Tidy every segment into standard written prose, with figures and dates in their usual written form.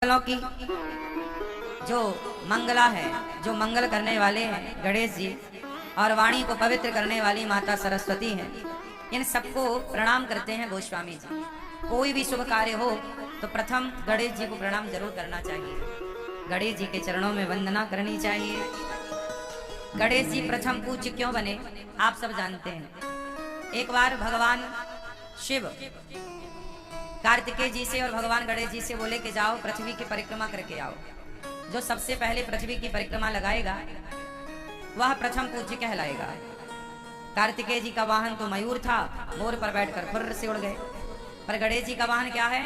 मंगलों की जो मंगला है, जो मंगल करने वाले हैं गणेश जी, और वाणी को पवित्र करने वाली माता सरस्वती हैं। इन सबको प्रणाम करते हैं गोस्वामी जी। कोई भी शुभ कार्य हो तो प्रथम गणेश जी को प्रणाम जरूर करना चाहिए, गणेश जी के चरणों में वंदना करनी चाहिए। गणेश जी प्रथम पूज्य क्यों बने आप सब जानते हैं। एक बार भगवान शिव कार्तिकेय जी से और भगवान गणेश जी से बोले कि जाओ पृथ्वी की परिक्रमा करके आओ। जो सबसे पहले पृथ्वी की परिक्रमा लगाएगा वह प्रथम पूज्य कहलाएगा। कार्तिकेय जी का वाहन तो मयूर था, मोर पर बैठकर फुर्र से उड़ गए। पर गणेश जी का वाहन क्या है?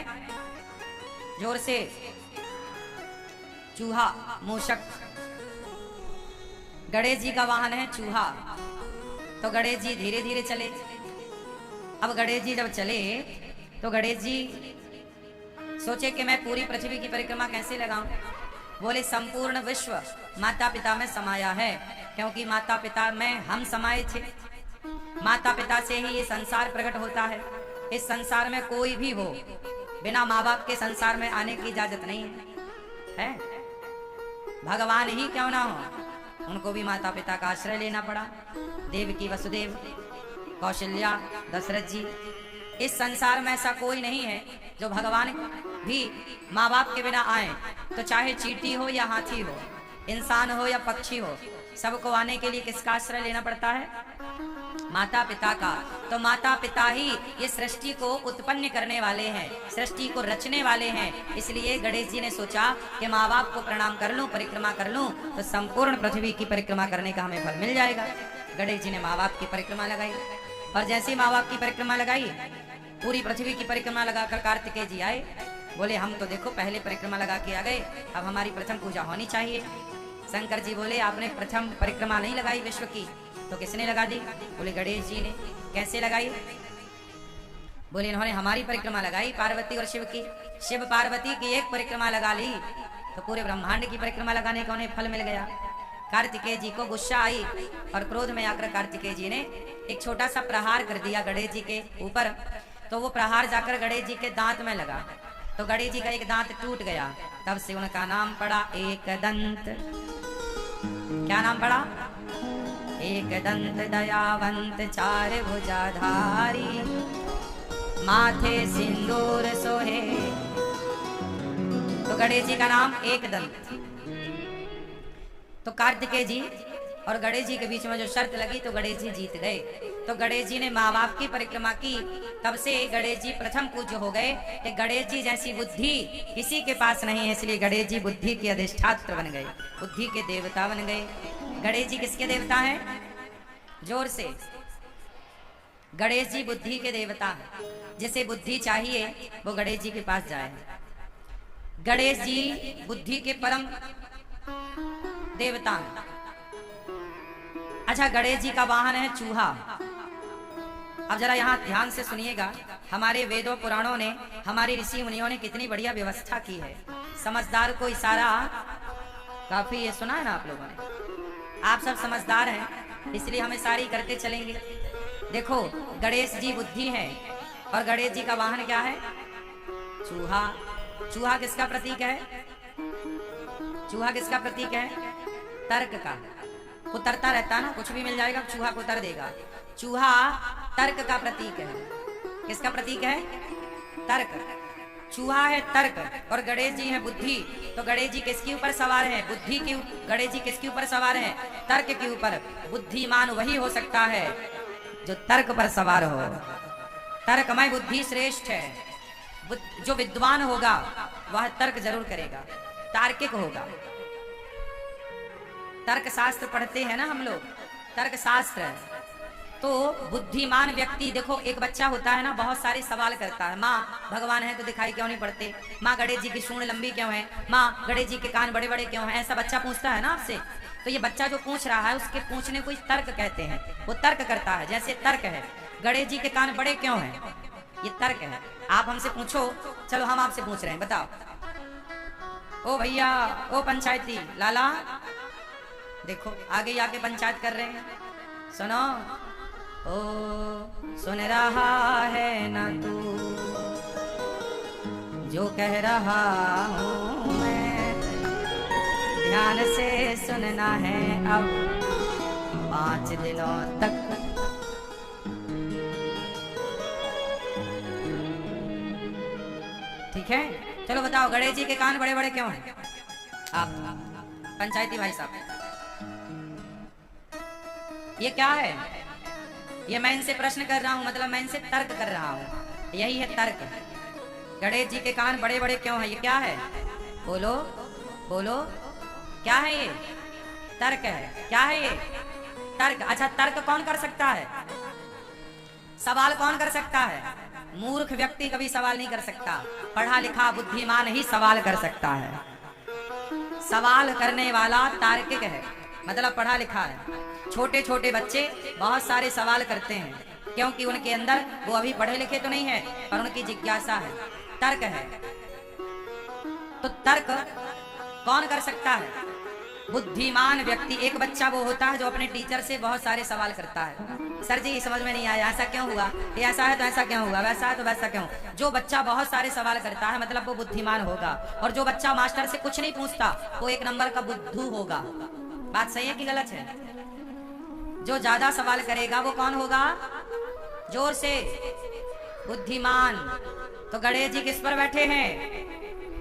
जोर से चूहा, मूषक। गणेश जी का वाहन है चूहा। तो गणेश जी धीरे धीरे चले। अब गणेश जी जब चले तो गणेश जी सोचे कि मैं पूरी पृथ्वी की परिक्रमा कैसे लगाऊं। बोले संपूर्ण विश्व माता पिता में समाया है, क्योंकि माता पिता में हम समाये थे। माता पिता से ही ये संसार प्रकट होता है। इस संसार में कोई भी हो बिना माँ बाप के संसार में आने की इजाजत नहीं है। भगवान ही क्यों ना हो, उनको भी माता पिता का आश्रय लेना पड़ा। देवकी वसुदेव, कौशल्या, दशरथ जी। इस संसार में ऐसा कोई नहीं है जो भगवान भी माँ बाप के बिना आए। तो चाहे चींटी हो या हाथी हो, इंसान हो या पक्षी हो, सबको आने के लिए किसका आश्रय लेना पड़ता है? माता पिता का। तो माता पिता ही ये सृष्टि को उत्पन्न करने वाले हैं, सृष्टि को रचने वाले हैं। इसलिए गणेश जी ने सोचा कि माँ बाप को प्रणाम कर लूं, परिक्रमा कर लूं, तो संपूर्ण पृथ्वी की परिक्रमा करने का हमें फल मिल जाएगा। गणेश जी ने माँ बाप की परिक्रमा लगाई, और जैसे माँ बाप की परिक्रमा लगाई, पूरी पृथ्वी की परिक्रमा लगाकर कार्तिकेय जी आए। बोले हम तो देखो पहले परिक्रमा लगा के आ गए, अब हमारी प्रथम पूजा होनी चाहिए। शंकर जी बोले आपने प्रथम परिक्रमा नहीं लगाई विश्व की, तो किसने लगा दी? बोले गणेश जी ने। कैसे लगाई? बोले इन्होंने हमारी परिक्रमा लगाई, पार्वती और शिव की। शिव पार्वती की एक परिक्रमा लगा ली तो पूरे ब्रह्मांड की परिक्रमा लगाने का उन्हें फल मिल गया। कार्तिकेय जी को गुस्सा आई और क्रोध में आकर कार्तिकेय जी ने एक छोटा सा प्रहार कर दिया गणेश जी के ऊपर। तो वो प्रहार जाकर गणेश जी के दांत में लगा, तो गणेश जी का एक दांत टूट गया। तब से उनका नाम पड़ा एक दंत। क्या नाम पड़ा? एक दंत दयावंत चार भुजाधारी, माथे सिंदूर सोहे। तो गणेश जी का नाम एक दंत। तो कार्तिकेय जी और गणेश जी के बीच में जो शर्त लगी तो गणेश जी जीत गए। तो गणेश जी ने माँ बाप की परिक्रमा की, तब से गणेश जी प्रथम पूज्य हो गए। कि गणेश जी जैसी बुद्धि किसी के पास नहीं है, इसलिए गणेश जी बुद्धि के अधिष्ठात्र बन गए, बुद्धि के देवता बन गए। गणेश जी किसके देवता हैं? जोर से। गणेश जी बुद्धि के देवता हैं। जिसे बुद्धि चाहिए वो गणेश जी के पास जाए। गणेश जी बुद्धि के परम देवता हैं। अच्छा, गणेश जी का वाहन है चूहा। अब जरा यहाँ ध्यान से सुनिएगा। हमारे वेदों पुराणों ने, हमारे ऋषि मुनियों ने कितनी बढ़िया व्यवस्था की है। समझदार को इशारा काफी, ये सुना है ना आप लोगों ने? आप सब समझदार हैं, इसलिए हमें सारी करते चलेंगे। देखो गणेश जी बुद्धि है और गणेश जी का वाहन क्या है? चूहा। चूहा किसका प्रतीक है? चूहा किसका प्रतीक है? तर्क का। कुतरता रहता है ना, कुछ भी मिल जाएगा चूहा कुतर देगा। चूहा तर्क का प्रतीक है। किसका प्रतीक है? तर्क। चूहा है तर्क और गणेश जी है बुद्धि। तो गणेश जी किसके ऊपर सवार है? बुद्धि के। गणेश जी किसके ऊपर सवार है? तर्क के ऊपर। बुद्धिमान वही हो सकता है जो तर्क पर सवार हो। तर्कमय बुद्धि श्रेष्ठ है। जो विद्वान होगा वह तर्क जरूर करेगा, तार्किक होगा। तर्क शास्त्र पढ़ते हैं ना हम लोग, तर्क शास्त्र। तो बुद्धिमान व्यक्ति, देखो एक बच्चा होता है ना, बहुत सारे सवाल करता है। माँ भगवान है तो दिखाई क्यों नहीं पड़ते? माँ गणेश जी की सूंड लंबी क्यों है? माँ गणेश जी के कान बड़े बड़े क्यों हैं? ऐसा बच्चा पूछता है ना आपसे। तो ये बच्चा जो पूछ रहा है उसके पूछने को तर्क कहते हैं। वो तर्क करता है। जैसे तर्क है गणेश जी के कान बड़े क्यों हैं, ये तर्क है। आप हमसे पूछो, चलो हम आपसे पूछ रहे हैं, बताओ। ओ भैया, ओ पंचायती लाला, देखो आगे आके पंचायत कर रहे हैं। सुनो, ओ सुन रहा है ना तू जो कह रहा हूँ, ध्यान से सुनना है अब 5 दिनों तक। ठीक है, चलो बताओ गणेश जी के कान बड़े बड़े क्यों हैं? आप पंचायती भाई साहब, ये क्या है? ये मैं इनसे प्रश्न कर रहा हूं, मतलब मैं इनसे तर्क कर रहा हूं, यही है तर्क। गणेश जी के कान बड़े बड़े क्यों हैं? ये क्या है? बोलो बोलो, क्या है ये? तर्क है। क्या है ये? तर्क। अच्छा, तर्क कौन कर सकता है? सवाल कौन कर सकता है? मूर्ख व्यक्ति कभी सवाल नहीं कर सकता, पढ़ा लिखा बुद्धिमान ही सवाल कर सकता है। सवाल करने वाला तार्किक है, मतलब पढ़ा लिखा है। छोटे छोटे बच्चे बहुत सारे सवाल करते हैं, क्योंकि उनके अंदर, वो अभी पढ़े लिखे तो नहीं है, पर उनकी जिज्ञासा है, तर्क है। तो तर्क कौन कर सकता है? बुद्धिमान व्यक्ति। एक बच्चा वो होता है जो अपने टीचर से बहुत सारे सवाल करता है, सर जी समझ में नहीं आया, ऐसा क्यों हुआ, ये ऐसा है तो ऐसा क्यों हुआ, वैसा है तो वैसा क्यों। जो बच्चा बहुत सारे सवाल करता है मतलब वो बुद्धिमान होगा, और जो बच्चा मास्टर से कुछ नहीं पूछता वो 1 नंबर का बुद्धू होगा। बात सही है कि गलत है? जो ज्यादा सवाल करेगा वो कौन होगा? जोर से, बुद्धिमान। तो गणेश जी किस पर बैठे हैं?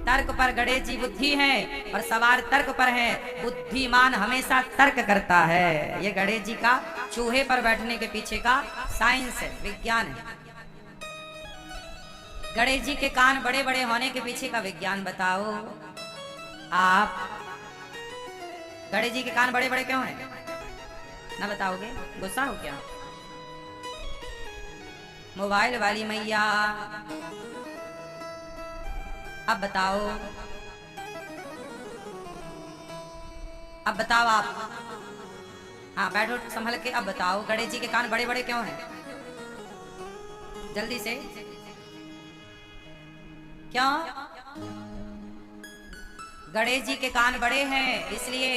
तर्क पर। गणेश जी बुद्धि हैं और सवार तर्क पर है। बुद्धिमान हमेशा तर्क करता है। ये गणेश जी का चूहे पर बैठने के पीछे का साइंस है, विज्ञान है। गणेश जी के कान बड़े बड़े होने के पीछे का विज्ञान बताओ आप। गणेश जी के कान बड़े बड़े क्यों हैं? ना बताओगे? गुस्सा हो क्या? मोबाइल वाली मैया, अब बताओ, अब बताओ आप। हाँ बैठो संभल के, अब बताओ गणेश जी के कान बड़े बड़े क्यों हैं? जल्दी से, क्यों? गणेश जी के कान बड़े हैं इसलिए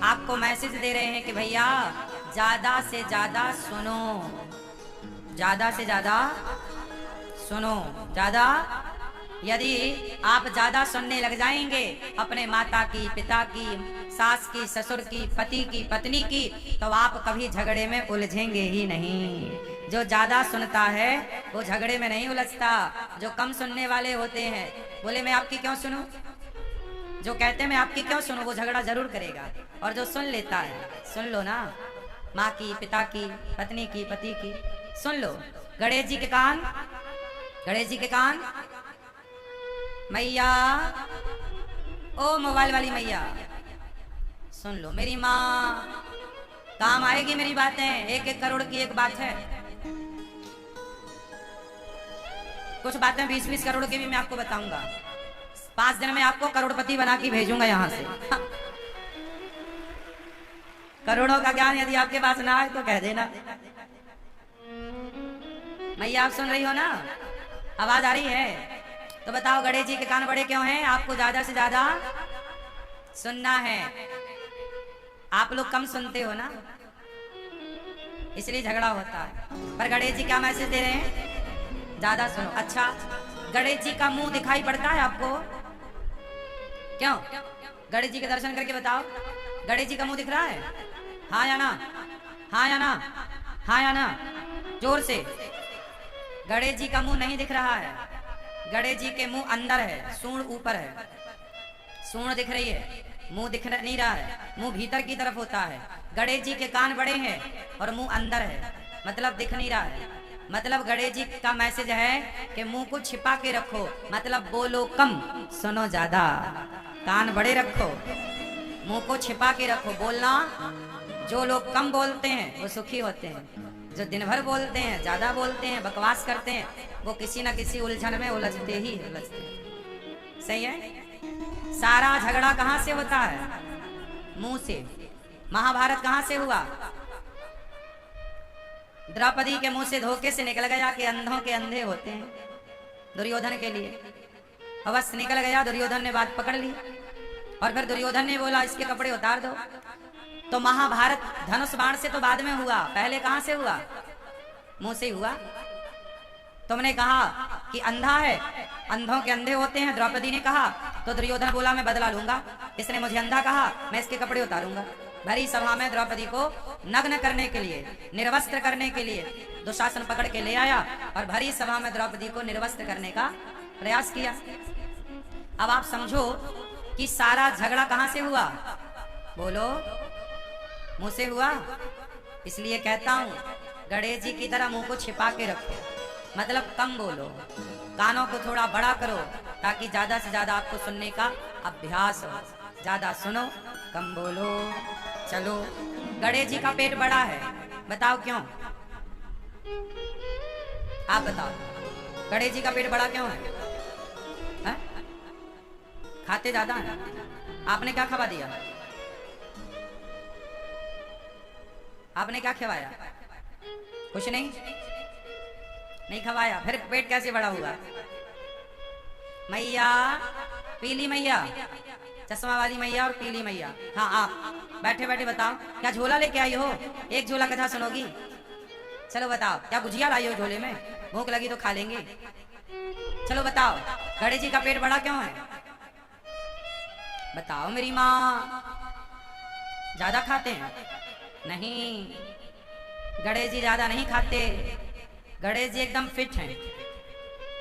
आपको मैसेज दे रहे हैं कि भैया ज्यादा से ज्यादा सुनो, ज्यादा से ज्यादा सुनो। ज्यादा, यदि आप ज्यादा सुनने लग जाएंगे अपने माता की, पिता की, सास की, ससुर की, पति की, पत्नी की, तो आप कभी झगड़े में उलझेंगे ही नहीं। जो ज्यादा सुनता है वो झगड़े में नहीं उलझता। जो कम सुनने वाले होते हैं, बोले मैं आपकी क्यों सुनूं, जो कहते हैं मैं आपकी क्यों सुनूं, वो झगड़ा जरूर करेगा। और जो सुन लेता है, सुन लो ना, माँ की, पिता की, पत्नी की, पति की, सुन लो। गणेश जी के कान, गणेश जी के कान, मैया, ओ मोबाइल वाली मैया सुन लो, मेरी माँ काम आएगी मेरी बातें। 1-1 करोड़ की एक बात है, कुछ बातें 20-20 करोड़ की भी मैं आपको बताऊंगा। 5 दिन में आपको करोड़पति बना के भेजूंगा यहाँ से। करोड़ों का ज्ञान यदि आपके पास ना आए तो कह देना। मैया आप सुन रही हो ना, आवाज आ रही है? तो बताओ गणेश जी के कान बड़े क्यों हैं? आपको ज्यादा से ज्यादा सुनना है। आप लोग कम सुनते हो ना, इसलिए झगड़ा होता है। पर गणेश जी क्या मैसेज दे रहे हैं? ज्यादा सुनो। अच्छा, गणेश जी का मुंह दिखाई पड़ता है आपको? क्यों? गणेश जी के दर्शन करके बताओ, गणेश जी का मुंह दिख रहा है? हाँ या ना? हाँ या ना? हाँ या ना? जोर से। गणेश जी का मुंह नहीं दिख रहा है। गणेश जी के मुंह अंदर है, सूंड ऊपर है। सूंड दिख रही है, मुंह दिख नहीं रहा है, मुंह भीतर की तरफ होता है। गणेश जी के कान बड़े हैं और मुंह अंदर है, मतलब दिख नहीं रहा है। मतलब गणेश जी का मैसेज है कि मुंह को छिपा के रखो, मतलब बोलो कम, सुनो ज्यादा। कान बड़े रखो, मुंह को छिपा के रखो, बोलना। जो लोग कम बोलते हैं वो सुखी होते हैं, जो दिन भर बोलते हैं, ज्यादा बोलते हैं, बकवास करते हैं, वो किसी न किसी उलझन में उलझते ही उलझते हैं। सही है? सारा झगड़ा कहाँ से होता है? मुंह से। महाभारत कहाँ से हुआ? द्रौपदी के मुंह से धोखे से निकल गया कि अंधों के अंधे होते हैं, दुर्योधन के लिए। अवश्य निकल गया, दुर्योधन ने बात पकड़ ली और फिर दुर्योधन ने बोला इसके कपड़े उतार दो। तो महाभारत धनुष बाण से तो बाद में हुआ, पहले कहां से हुआ? मुंह से हुआ। तुमने कहा कि अंधा है, अंधों के अंधे होते हैं। द्रौपदी ने कहा तो दुर्योधन बोला मैं बदला लूंगा। इसने मुझे अंधा कहा, मैं इसके कपड़े उतारूंगा। भरी सभा में द्रौपदी को नग्न करने के लिए, निर्वस्त्र करने के लिए दुशासन पकड़ के ले आया और भरी सभा में द्रौपदी को निर्वस्त्र करने का प्रयास किया। अब आप समझो कि सारा झगड़ा कहां से हुआ? बोलो, मुंह से हुआ। इसलिए कहता हूं, गणेश जी की तरह मुंह को छिपा के रखो, मतलब कम बोलो, कानों को थोड़ा बड़ा करो ताकि ज्यादा से ज्यादा आपको सुनने का अभ्यास हो। ज्यादा सुनो, कम बोलो। चलो, गणेश जी का पेट बड़ा है, बताओ क्यों? आप बताओ, गणेश जी का पेट बड़ा क्यों है? खाते ज्यादा है। आपने क्या खवा दिया? आपने क्या खवाया? कुछ नहीं, नहीं खवाया, फिर पेट कैसे बड़ा हुआ? मैया, पीली मैया, चश्मा वाली मैया और पीली मैया। हाँ, आप बैठे बैठे बताओ, क्या झोला लेके आई हो? एक झोला कथा सुनोगी? चलो बताओ, क्या गुजिया लाई हो झोले में? भूख लगी तो खा लेंगे। चलो बताओ, गणेश जी का पेट बड़ा क्यों है? बताओ मेरी माँ। ज्यादा खाते हैं? नहीं, गणेश जी ज्यादा नहीं खाते। गणेश जी एकदम फिट हैं,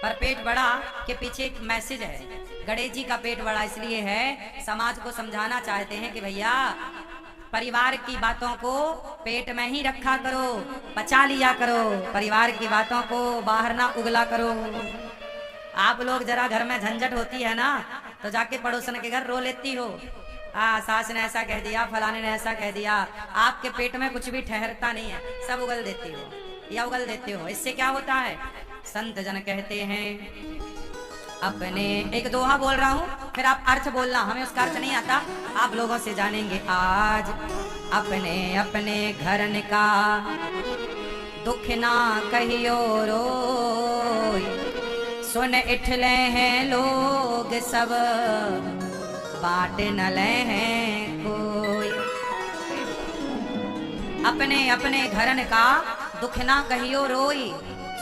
पर पेट बड़ा के पीछे एक मैसेज है। गणेश जी का पेट बड़ा इसलिए है, समाज को समझाना चाहते हैं कि भैया परिवार की बातों को पेट में ही रखा करो, पचा लिया करो, परिवार की बातों को बाहर ना उगला करो। आप लोग जरा घर में झंझट होती है ना, तो जाके पड़ोसन के घर रो लेती हो, सास ने ऐसा कह दिया, फलाने ने ऐसा कह दिया। आपके पेट में कुछ भी ठहरता नहीं है, सब उगल देती हो या उगल देते हो। इससे क्या होता है? संत जन कहते हैं अपने, एक दोहा बोल रहा हूँ, फिर आप अर्थ बोलना, हमें उसका अर्थ नहीं आता, आप लोगों से जानेंगे आज। अपने अपने घरन का दुख ना कहियो रोई, सुन इठले हैं लोग सब, बाट न ले हैं कोई। अपने अपने घरन का दुख ना कहियो रोई,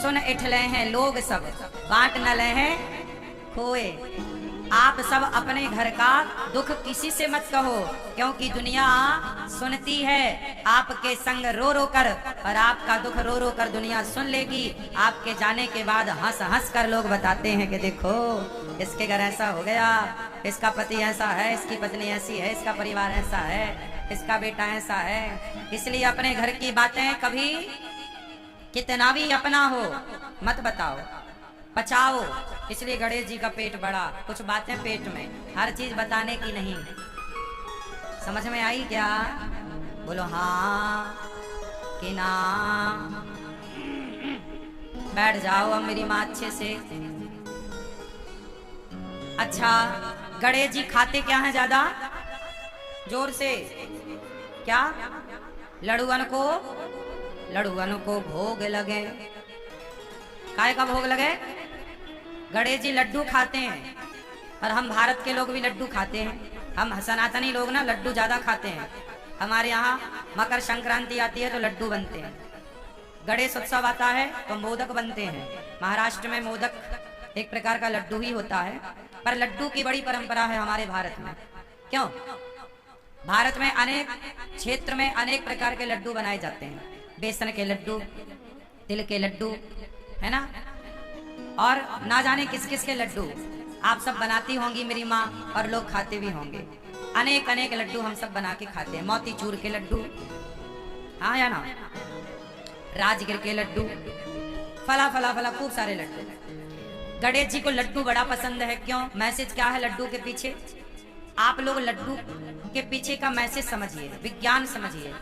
सुन इठले हैं लोग सब, बाट न ले हैं खोए। आप सब अपने घर का दुख किसी से मत कहो, क्योंकि दुनिया सुनती है आपके संग रो रो कर, और आपका दुख रो रो कर दुनिया सुन लेगी। आपके जाने के बाद हंस हंस कर लोग बताते हैं कि देखो इसके घर ऐसा हो गया, इसका पति ऐसा है, इसकी पत्नी ऐसी है, इसका परिवार ऐसा है, इसका बेटा ऐसा है। इसलिए अपने घर की बातें कभी कितना भी अपना हो मत बताओ, बचाओ। इसलिए गणेश जी का पेट बड़ा, कुछ बातें पेट में, हर चीज बताने की नहीं। समझ में आई क्या? बोलो हाँ कि ना। बैठ जाओ अब मेरी माँ अच्छे से। अच्छा, गणेश जी खाते क्या हैं ज्यादा? जोर से क्या? लड़ुअन को भोग लगे। काय का भोग लगे? गणेश जी लड्डू खाते हैं, और हम भारत के लोग भी लड्डू खाते हैं। हम सनातनी लोग ना लड्डू ज्यादा खाते हैं। हमारे यहाँ मकर संक्रांति आती है तो लड्डू बनते हैं, गणेश उत्सव आता है तो मोदक बनते हैं। महाराष्ट्र में मोदक एक प्रकार का लड्डू ही होता है, पर लड्डू की बड़ी परंपरा है हमारे भारत में। क्यों? भारत में अनेक क्षेत्र में अनेक प्रकार के लड्डू बनाए जाते हैं। बेसन के लड्डू, तिल के लड्डू, है ना, और ना जाने किस किस के लड्डू आप सब बनाती होंगी मेरी माँ, और लोग खाते भी होंगे। अनेक अनेक लड्डू हम सब बना के खाते हैं। मोतीचूर के लड्डू, हाँ या ना, राजगिर के लड्डू, फला फला फला खूब सारे लड्डू। गणेश जी को लड्डू बड़ा पसंद है। क्यों? मैसेज क्या है लड्डू के पीछे? आप लोग लड्डू के पीछे का मैसेज समझिए, विज्ञान समझिए।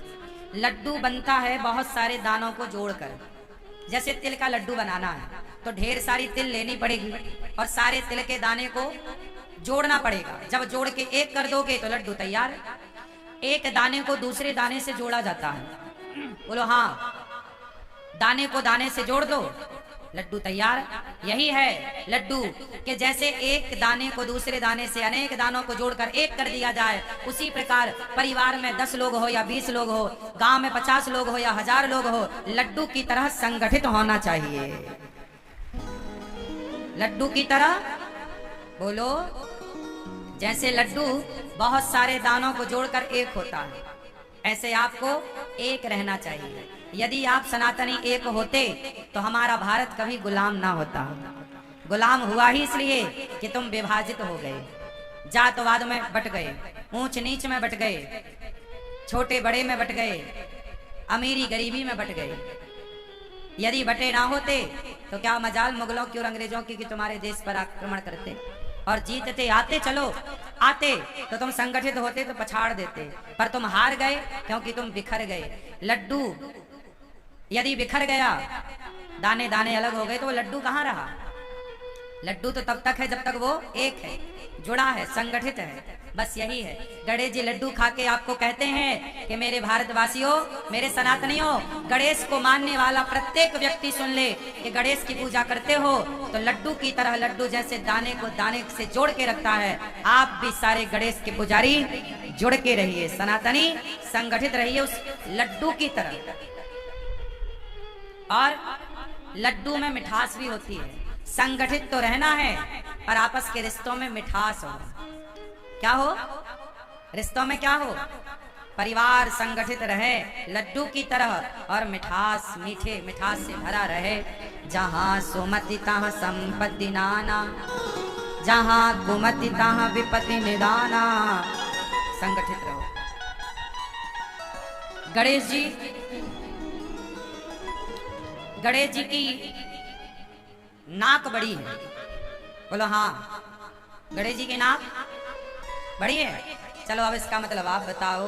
लड्डू बनता है बहुत सारे दानों को जोड़कर। जैसे तिल का लड्डू बनाना है तो ढेर सारी तिल लेनी पड़ेगी और सारे तिल के दाने को जोड़ना पड़ेगा। जब जोड़ के एक कर दोगे तो लड्डू तैयार। एक दाने को दूसरे दाने से जोड़ा जाता है। बोलो हाँ, दाने को दाने से जोड़ दो, लड्डू तैयार। यही है लड्डू कि जैसे एक दाने को दूसरे दाने से अनेक दानों को जोड़कर एक कर दिया जाए, उसी प्रकार परिवार में 10 लोग हो या 20 लोग हो, गांव में 50 लोग हो या 1000 लोग हो, लड्डू की तरह संगठित होना चाहिए। लड्डू की तरह, बोलो जैसे लड्डू बहुत सारे दानों को जोड़कर एक होता है, ऐसे आपको एक रहना चाहिए। यदि आप सनातनी एक होते तो हमारा भारत कभी गुलाम ना होता। गुलाम हुआ ही इसलिए कि तुम विभाजित हो गए, जातवाद में बट गए, ऊंच नीच में बट गए, छोटे बड़े में बट गए, अमीरी गरीबी में बट गए। यदि बटे ना होते तो क्या मजाल मुगलों की और अंग्रेजों की कि तुम्हारे देश पर आक्रमण करते और जीतते। आते, चलो आते तो तुम संगठित होते तो पछाड़ देते, पर तुम हार गए क्योंकि तुम बिखर गए। लड्डू यदि बिखर गया, दाने दाने अलग हो गए, तो वो लड्डू कहाँ रहा? लड्डू तो तब तक है जब तक वो एक है, जुड़ा है, संगठित है। बस यही है। गणेश जी लड्डू खा के आपको कहते हैं कि मेरे भारतवासियों, मेरे सनातनियों, गणेश को मानने वाला प्रत्येक व्यक्ति सुन ले कि गणेश की पूजा करते हो तो लड्डू की तरह, लड्डू जैसे दाने को दाने से जोड़ के रखता है, आप भी सारे गणेश के पुजारी जुड़ के रहिए, सनातनी संगठित रहिए उस लड्डू की तरह। और लड्डू में मिठास भी होती है। संगठित तो रहना है पर आपस के रिश्तों में मिठास हो। क्या हो? रिश्तों में क्या हो? परिवार संगठित रहे लड्डू की तरह और मिठास, मीठे मिठास से भरा रहे। जहां सुमति तहां संपत्ति नाना, जहां कुमति तहां विपत्ति निदाना। संगठित रहो। गणेश जी की नाक बड़ी है। बोलो हाँ, गणेश जी की नाक बड़ी है। चलो अब इसका मतलब आप बताओ।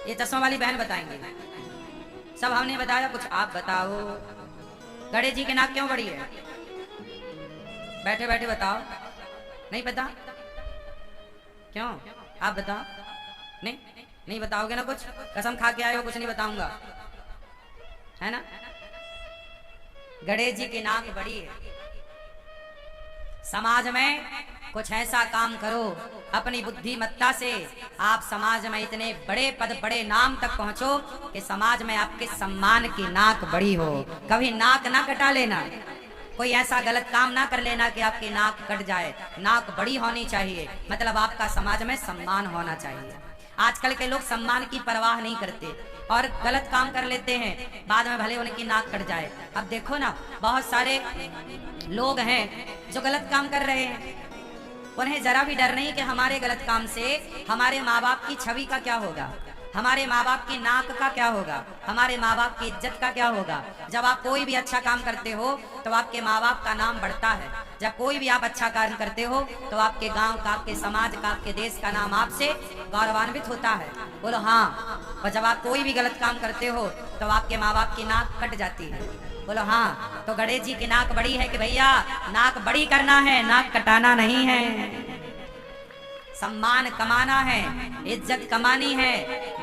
ये चश्मा वाली बहन बताएंगे, सब हमने बताया, कुछ आप बताओ। गणेश जी की नाक क्यों बड़ी है? बैठे बैठे बताओ। नहीं पता? क्यों? आप बताओ। नहीं बताओगे ना? कुछ कसम खा के आए हो, कुछ नहीं बताऊंगा, है ना? गणेश जी की नाक बड़ी है। समाज में कुछ ऐसा काम करो अपनी बुद्धिमत्ता से, आप समाज में इतने बड़े पद, बड़े नाम तक पहुंचो कि समाज में आपके सम्मान की नाक बड़ी हो। कभी नाक ना कटा लेना, कोई ऐसा गलत काम ना कर लेना कि आपकी नाक कट जाए। नाक बड़ी होनी चाहिए, मतलब आपका समाज में सम्मान होना चाहिए। आजकल के लोग सम्मान की परवाह नहीं करते और गलत काम कर लेते हैं, बाद में भले उनकी नाक कट जाए। अब देखो ना, बहुत सारे लोग हैं जो गलत काम कर रहे हैं, उन्हें जरा भी डर नहीं कि हमारे गलत काम से हमारे माँ बाप की छवि का क्या होगा, हमारे माँ बाप की नाक का क्या होगा, हमारे माँ बाप की इज्जत का क्या होगा। जब आप कोई भी अच्छा काम करते हो तो आपके माँ बाप का नाम बढ़ता है। जब कोई भी आप अच्छा कार्य करते हो तो आपके गांव का, आपके समाज का, आपके देश का नाम आपसे गौरवान्वित होता है। बोलो हाँ। और जब आप कोई भी गलत काम करते हो तो आपके माँ बाप की नाक कट जाती है। बोलो हाँ। तो गणेश जी की नाक बड़ी है कि भैया नाक बड़ी करना है, नाक कटाना नहीं है। सम्मान कमाना है, इज्जत कमानी है,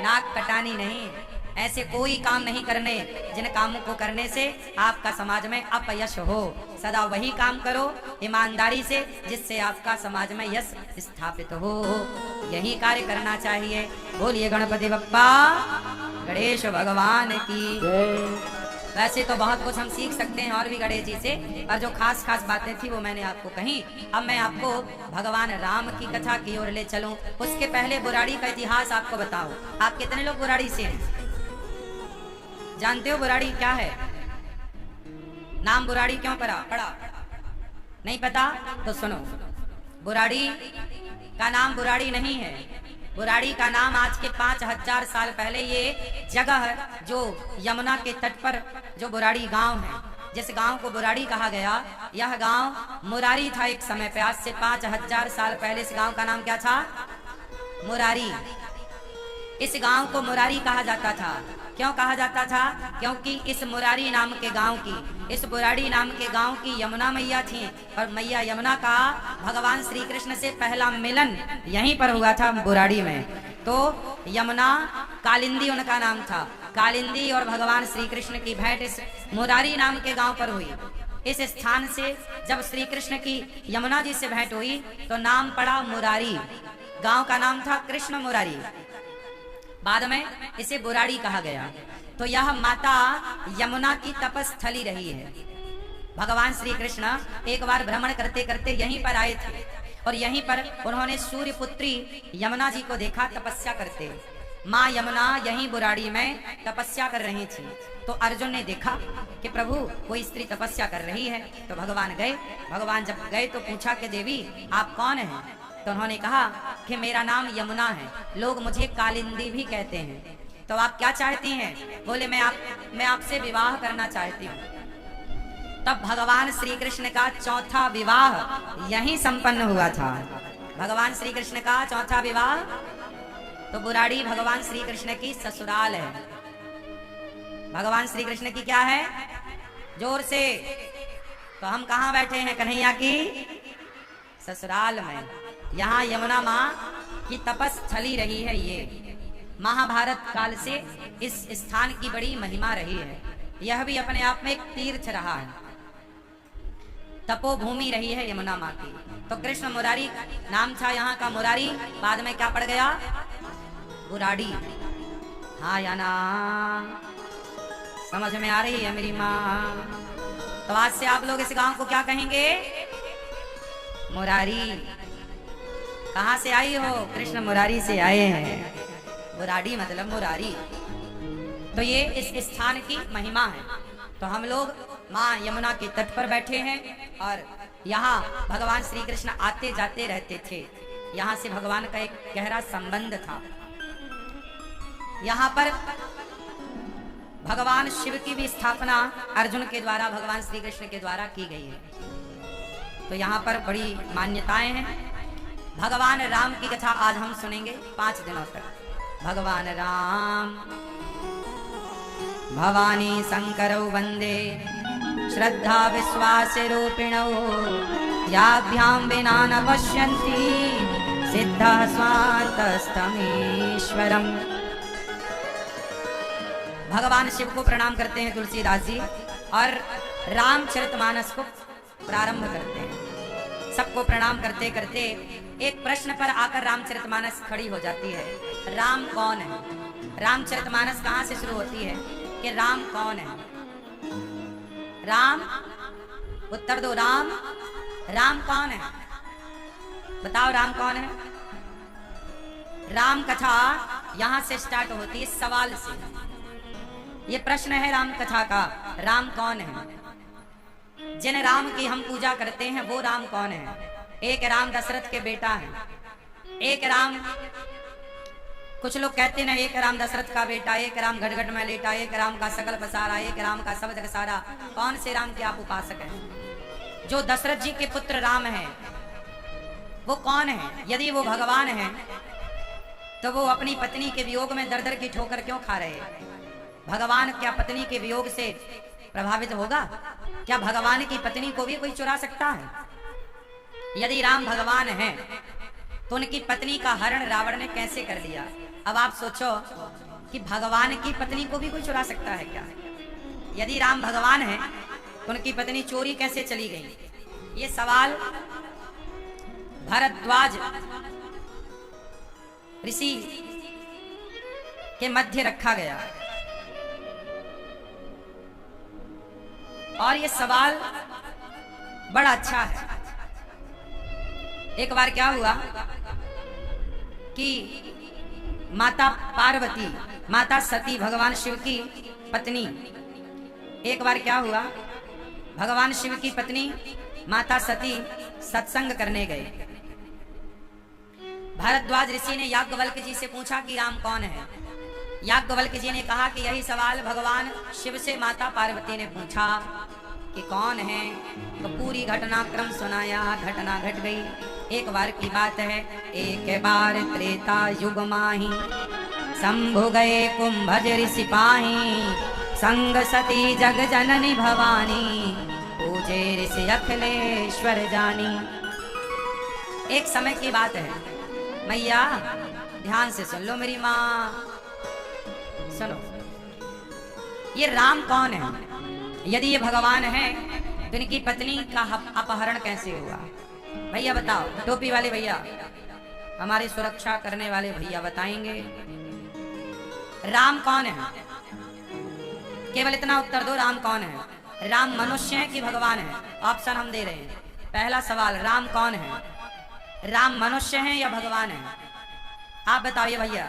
नाक कटानी नहीं। ऐसे कोई काम नहीं करने जिन कामों को करने से आपका समाज में अपयश हो। सदा वही काम करो ईमानदारी से जिससे आपका समाज में यश स्थापित हो। यही कार्य करना चाहिए। बोलिए गणपति बप्पा गणेश भगवान की। वैसे तो बहुत कुछ हम सीख सकते हैं और भी गणेश जी से, और जो खास खास बातें थी वो मैंने आपको कही। अब मैं आपको भगवान राम की कथा की ओर ले चलूं। उसके पहले बुराड़ी का इतिहास आपको बताऊं। आप कितने लोग बुराड़ी से हैं? जानते हो बुराड़ी क्या है? नाम बुराड़ी क्यों पड़ा? नहीं पता तो सुनो। बुराड़ी का नाम बुराड़ी नहीं है। बुराड़ी का नाम आज के 5000 साल पहले ये जगह जो यमुना के तट पर जो बुराड़ी गांव है, जिस गांव को बुराड़ी कहा गया, यह गांव मुरारी था एक समय पे। आज से 5000 साल पहले इस गांव का नाम क्या था? मुरारी। इस गांव को मुरारी कहा जाता था। क्यों कहा जाता था? क्योंकि इस मुरारी नाम के गांव की, इस बुराड़ी नाम के गांव की यमुना मैया थी, और मैया यमुना का भगवान श्री कृष्ण से पहला मिलन यहीं पर हुआ था बुराड़ी में। तो यमुना कालिंदी उनका नाम था। कालिंदी और भगवान श्री कृष्ण की भेंट इस मुरारी नाम के गांव पर हुई। इस स्थान से जब श्री कृष्ण की यमुना जी से भेंट हुई तो नाम पड़ा मुरारी। गांव का नाम था कृष्ण मुरारी, बाद में इसे बुराड़ी कहा गया। तो यह माता यमुना की तपस्थली रही है। भगवान श्री कृष्ण एक बार भ्रमण करते करते यहीं पर आए थे और यहीं पर उन्होंने सूर्य पुत्री यमुना जी को देखा तपस्या करते। माँ यमुना यहीं बुराड़ी में तपस्या कर रही थी। तो अर्जुन ने देखा कि प्रभु कोई स्त्री तपस्या कर रही है। तो भगवान गए। भगवान जब गए तो पूछा कि देवी आप कौन हैं? तो उन्होंने कहा कि मेरा नाम यमुना है, लोग मुझे कालिंदी भी कहते हैं। तो आप क्या चाहती हैं? बोले मैं आपसे विवाह करना चाहती हूँ। तब भगवान श्री कृष्ण का चौथा विवाह यहीं संपन्न हुआ था। भगवान श्री कृष्ण का चौथा विवाह, तो बुराड़ी भगवान श्री कृष्ण की ससुराल है। भगवान श्री कृष्ण की क्या है? जोर से। तो हम कहाँ बैठे हैं? कन्हैया की ससुराल में। यहाँ यमुना माँ की तपस्थली रही है। ये महाभारत काल से इस स्थान की बड़ी महिमा रही है। यह भी अपने आप में एक तीर्थ रहा है, तपोभूमि रही है यमुना माँ की। तो कृष्ण मुरारी नाम था यहाँ का। मुरारी बाद में क्या पड़ गया? बुराड़ी। हाँ या ना? समझ में आ रही है मेरी माँ? तो आज से आप लोग इस गांव को क्या कहेंगे? मुरारी। कहाँ से आई हो? कृष्ण मुरारी से आए हैं। बुराड़ी मतलब मुरारी। तो ये इस स्थान की महिमा है। तो हम लोग माँ यमुना के तट पर बैठे हैं और यहाँ भगवान श्री कृष्ण आते जाते रहते थे। यहाँ से भगवान का एक गहरा संबंध था। यहाँ पर भगवान शिव की भी स्थापना अर्जुन के द्वारा भगवान श्री कृष्ण के द्वारा की गई है। तो यहाँ पर बड़ी मान्यताएं हैं। भगवान राम की कथा आज हम सुनेंगे 5 दिनों तक। भगवान राम भवानी शंकरौ वंदे श्रद्धा विश्वास रूपिणौ याभ्यां विना न पश्यन्ति सिद्धः स्वान्तस्थमीश्वरम्। भगवान शिव को प्रणाम करते हैं तुलसीदास जी और रामचरितमानस को प्रारंभ करते हैं। सबको प्रणाम करते करते एक प्रश्न पर आकर रामचरितमानस खड़ी हो जाती है। राम कौन है? रामचरितमानस कहाँ से शुरू होती है कि राम कौन है? राम, उत्तर दो। राम, राम कौन है? बताओ राम कौन है? राम कथा यहां से स्टार्ट होती है सवाल से। ये प्रश्न है राम कथा का। राम कौन है? जिन राम की हम पूजा करते हैं वो राम कौन है? एक राम दशरथ के बेटा है। एक राम, कुछ लोग कहते हैं एक राम दशरथ का बेटा, एक राम घटघट में लेटा, एक राम का सकल पसारा, एक राम का सब जग सारा। कौन से राम के आप उपासक हैं? जो दशरथ जी के पुत्र राम हैं वो कौन है? यदि वो भगवान हैं तो वो अपनी पत्नी के वियोग में दर दर की ठोकर क्यों खा रहे हैं? भगवान क्या पत्नी के वियोग से प्रभावित होगा? क्या भगवान की पत्नी को भी कोई चुरा सकता है? यदि राम भगवान हैं तो उनकी पत्नी का हरण रावण ने कैसे कर लिया? अब आप सोचो कि भगवान की पत्नी को भी कोई चुरा सकता है क्या? यदि राम भगवान हैं तो उनकी पत्नी चोरी कैसे चली गई? ये सवाल भरद्वाज ऋषि के मध्य रखा गया और ये सवाल बड़ा अच्छा है। एक बार क्या हुआ कि माता पार्वती, माता सती भगवान शिव की पत्नी, एक बार क्या हुआ भगवान शिव की पत्नी माता सती सत्संग करने गए। भारद्वाज ऋषि ने याज्ञवल्क्य जी से पूछा कि राम कौन है? याज्ञवल्क्य जी ने कहा कि यही सवाल भगवान शिव से माता पार्वती ने पूछा कि कौन है। तो पूरी घटनाक्रम सुनाया। घटना घट गई। एक बार की बात है, एक बार त्रेता युग माही शंभु गए कुंभज ऋषि पाही संग सती जग जननी भवानी पूजे ऋषि अखिलेश्वर जानी। एक समय की बात है मैया, ध्यान से सुन लो मेरी माँ, सुनो। ये राम कौन है? यदि ये भगवान है तो इनकी पत्नी का अपहरण कैसे हुआ? भैया बताओ, टोपी वाले भैया, हमारी सुरक्षा करने वाले भैया बताएंगे राम कौन है? केवल इतना उत्तर दो, राम कौन है? राम मनुष्य है कि भगवान है? ऑप्शन हम दे रहे हैं। पहला सवाल, राम कौन है? राम मनुष्य हैं या भगवान है? आप बताइए भैया,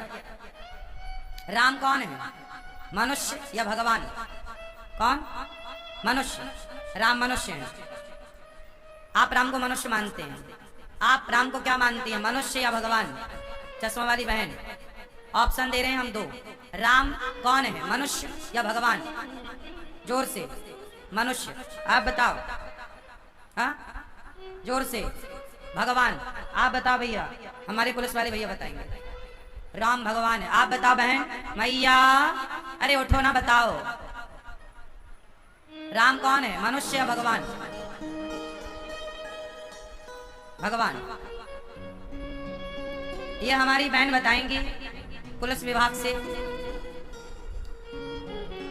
राम कौन है, मनुष्य या भगवान? कौन? मनुष्य। राम मनुष्य हैं। आप राम को मनुष्य मानते हैं, आप राम को क्या मानती हैं, मनुष्य या भगवान? चश्मा वाली बहन, ऑप्शन दे रहे हैं हम दो। राम कौन है, मनुष्य या भगवान? जोर से। मनुष्य। आप बताओ। हाँ, जोर से। भगवान। आप बताओ भैया, हमारे पुलिस वाले भैया बताएंगे। राम भगवान है। आप बताओ बहन। मैया, अरे उठो ना, बताओ राम कौन है, मनुष्य या भगवान? भगवान। ये हमारी बहन बताएंगी पुलिस विभाग से।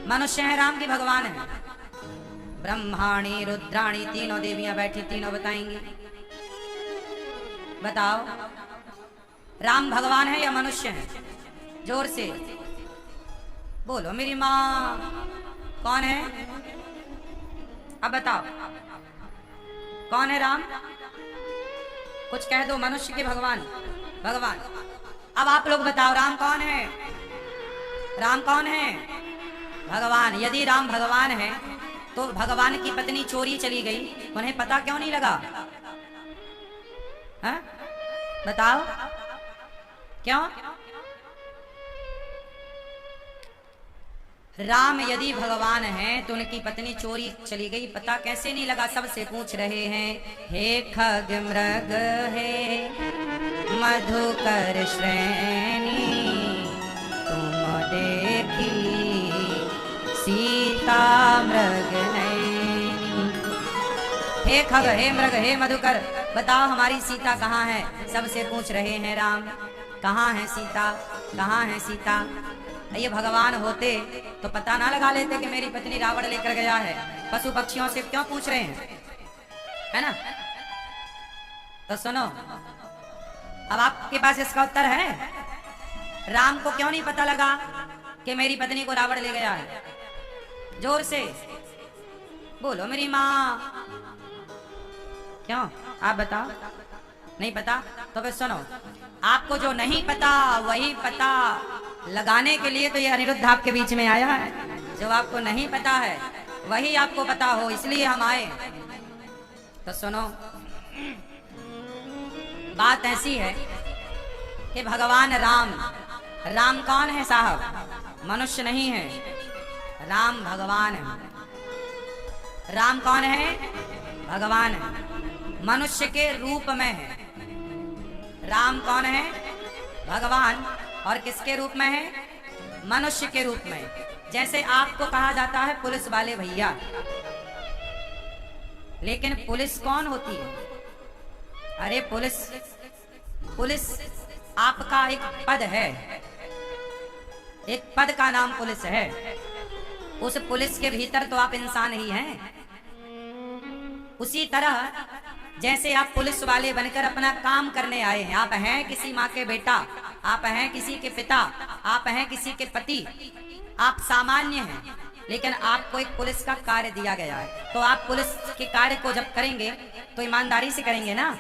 मनुष्य है राम की भगवान है? ब्रह्माणी रुद्राणी तीनों देवियां बैठी, तीनों बताएंगी। बताओ, राम भगवान है या मनुष्य है? जोर से बोलो मेरी माँ, कौन है? अब बताओ कौन है राम? कुछ कह दो। मनुष्य के भगवान? भगवान। अब आप लोग बताओ, राम कौन है? राम कौन है? भगवान। यदि राम भगवान है तो भगवान की पत्नी चोरी चली गई, उन्हें पता क्यों नहीं लगा? है? बताओ क्यों? राम यदि भगवान हैं तो उनकी पत्नी चोरी चली गई, पता कैसे नहीं लगा? सबसे पूछ रहे हैं, हे खग मृग हे मधुकर श्रेणी, तुम देखी सीता मृग नैनी। हे खग, हे मृग, हे मधुकर, बताओ हमारी सीता कहाँ है? सबसे पूछ रहे हैं राम, कहाँ है सीता, कहाँ है सीता? ये भगवान होते तो पता ना लगा लेते कि मेरी पत्नी रावण लेकर गया है? पशु पक्षियों से क्यों पूछ रहे हैं, है ना? तो सुनो, अब आपके पास इसका उत्तर है। राम को क्यों नहीं पता लगा कि मेरी पत्नी को रावण ले गया है? जोर से बोलो मेरी माँ। क्यों? आप बताओ। नहीं पता? तो फिर सुनो, आपको जो नहीं पता वही पता लगाने के लिए तो ये अनिरुद्ध आपके बीच में आया है। जो आपको नहीं पता है वही आपको पता हो, इसलिए हम आए। तो सुनो, बात ऐसी है कि भगवान राम, राम कौन है साहब? मनुष्य नहीं है, राम भगवान है। राम कौन है? भगवान है, मनुष्य के रूप में है। राम कौन है? भगवान। और किसके रूप में है? मनुष्य के रूप में। जैसे आपको कहा जाता है पुलिस वाले भैया, लेकिन पुलिस कौन होती है? अरे पुलिस, पुलिस आपका एक पद है, एक पद का नाम पुलिस है। उस पुलिस के भीतर तो आप इंसान ही हैं। उसी तरह जैसे आप पुलिस वाले बनकर अपना काम करने आए हैं, आप हैं किसी माँ के बेटा, आप हैं किसी के पिता, आप हैं किसी के पति, आप सामान्य हैं, लेकिन आपको एक पुलिस का कार्य दिया गया है। तो आप पुलिस के कार्य को जब करेंगे तो ईमानदारी से करेंगे ना।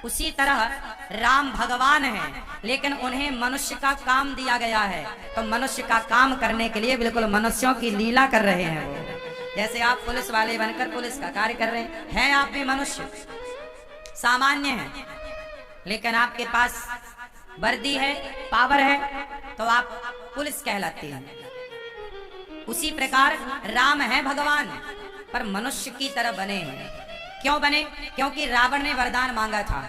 उसी तरह राम भगवान हैं, लेकिन उन्हें मनुष्य का काम दिया गया है। तो मनुष्य का काम करने के लिए बिल्कुल मनुष्यों की लीला कर रहे हैं वो। जैसे आप पुलिस वाले बनकर पुलिस का कार्य कर रहे हैं, आप भी मनुष्य सामान्य हैं, लेकिन आपके पास वर्दी है, पावर है, तो आप पुलिस कहलाते हैं। उसी प्रकार राम है भगवान, पर मनुष्य की तरह बने हैं। क्यों बने? क्योंकि रावण ने वरदान मांगा था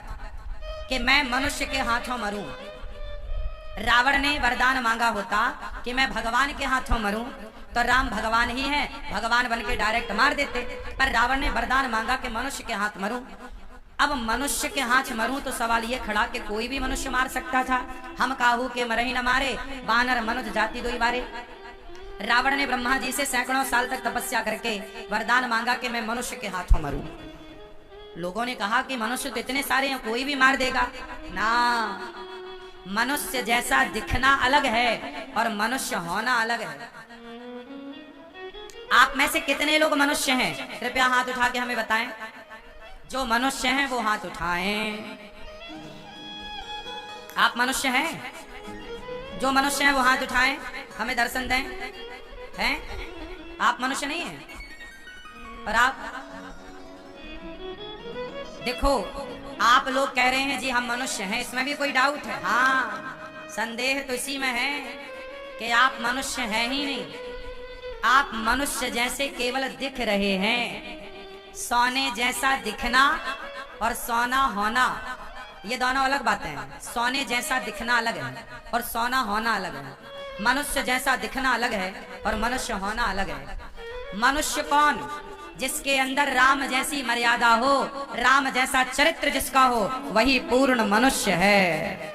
कि मैं मनुष्य के हाथों मरूं। रावण ने वरदान मांगा होता कि मैं भगवान के हाथों मरूं, तो राम भगवान ही है, भगवान बन के डायरेक्ट मार देते। पर रावण ने वरदान मांगा कि मनुष्य के हाथ मरूं। अब मनुष्य के हाथ मरूं तो सवाल ये खड़ा कि कोई भी मनुष्य मार सकता था। हम काहू के मरही न मारे, बानर मनुष्य जाति दोई बारे। रावण ने ब्रह्मा जी से सैकड़ों साल तक तपस्या करके वरदान मांगा कि मैं मनुष्य के हाथों मरूं। लोगों ने कहा कि मनुष्य तो इतने सारे हैं, कोई भी मार देगा ना। मनुष्य जैसा दिखना अलग है और मनुष्य होना अलग है। आप में से कितने लोग मनुष्य हैं? कृपया हाथ उठा के हमें बताएं। जो मनुष्य हैं वो हाथ उठाएं। आप मनुष्य हैं? जो मनुष्य हैं वो हाथ उठाएं, हमें दर्शन दें। हैं? आप मनुष्य नहीं हैं? और आप देखो, आप लोग कह रहे हैं जी हम मनुष्य हैं, इसमें भी कोई डाउट है? हाँ, संदेह तो इसी में है कि आप मनुष्य हैं ही नहीं। आप मनुष्य जैसे केवल दिख रहे हैं। सोने जैसा दिखना और सोना होना, ये दोनों अलग बातें हैं। सोने जैसा दिखना अलग है और सोना होना अलग है। मनुष्य जैसा दिखना अलग है और मनुष्य होना अलग है। मनुष्य कौन? जिसके अंदर राम जैसी मर्यादा हो, राम जैसा चरित्र जिसका हो, वही पूर्ण मनुष्य है।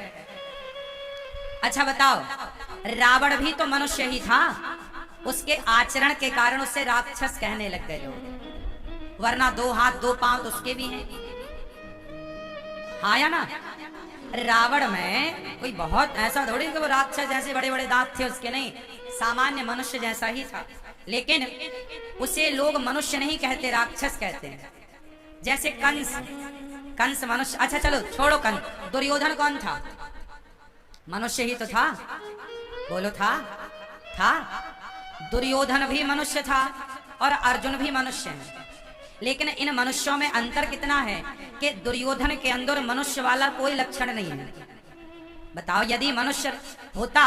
अच्छा बताओ, रावण भी तो मनुष्य ही था। उसके आचरण के कारण उसे राक्षस कहने लग गए लोग, वरना 2 हाथ 2 पांव तो उसके भी हैं। हाँ या ना? रावण में कोई बहुत ऐसा थोड़ी कि वो राक्षस जैसे बड़े बड़े दांत थे उसके, नहीं, सामान्य मनुष्य जैसा ही था। लेकिन उसे लोग मनुष्य नहीं कहते, राक्षस कहते हैं। जैसे कंस मनुष्य, अच्छा चलो छोड़ो कंस, दुर्योधन कौन था? मनुष्य ही तो था। बोलो था? दुर्योधन भी मनुष्य था और अर्जुन भी मनुष्य है। लेकिन इन मनुष्यों में अंतर कितना है कि दुर्योधन के अंदर मनुष्य वाला कोई लक्षण नहीं है। बताओ, यदि मनुष्य होता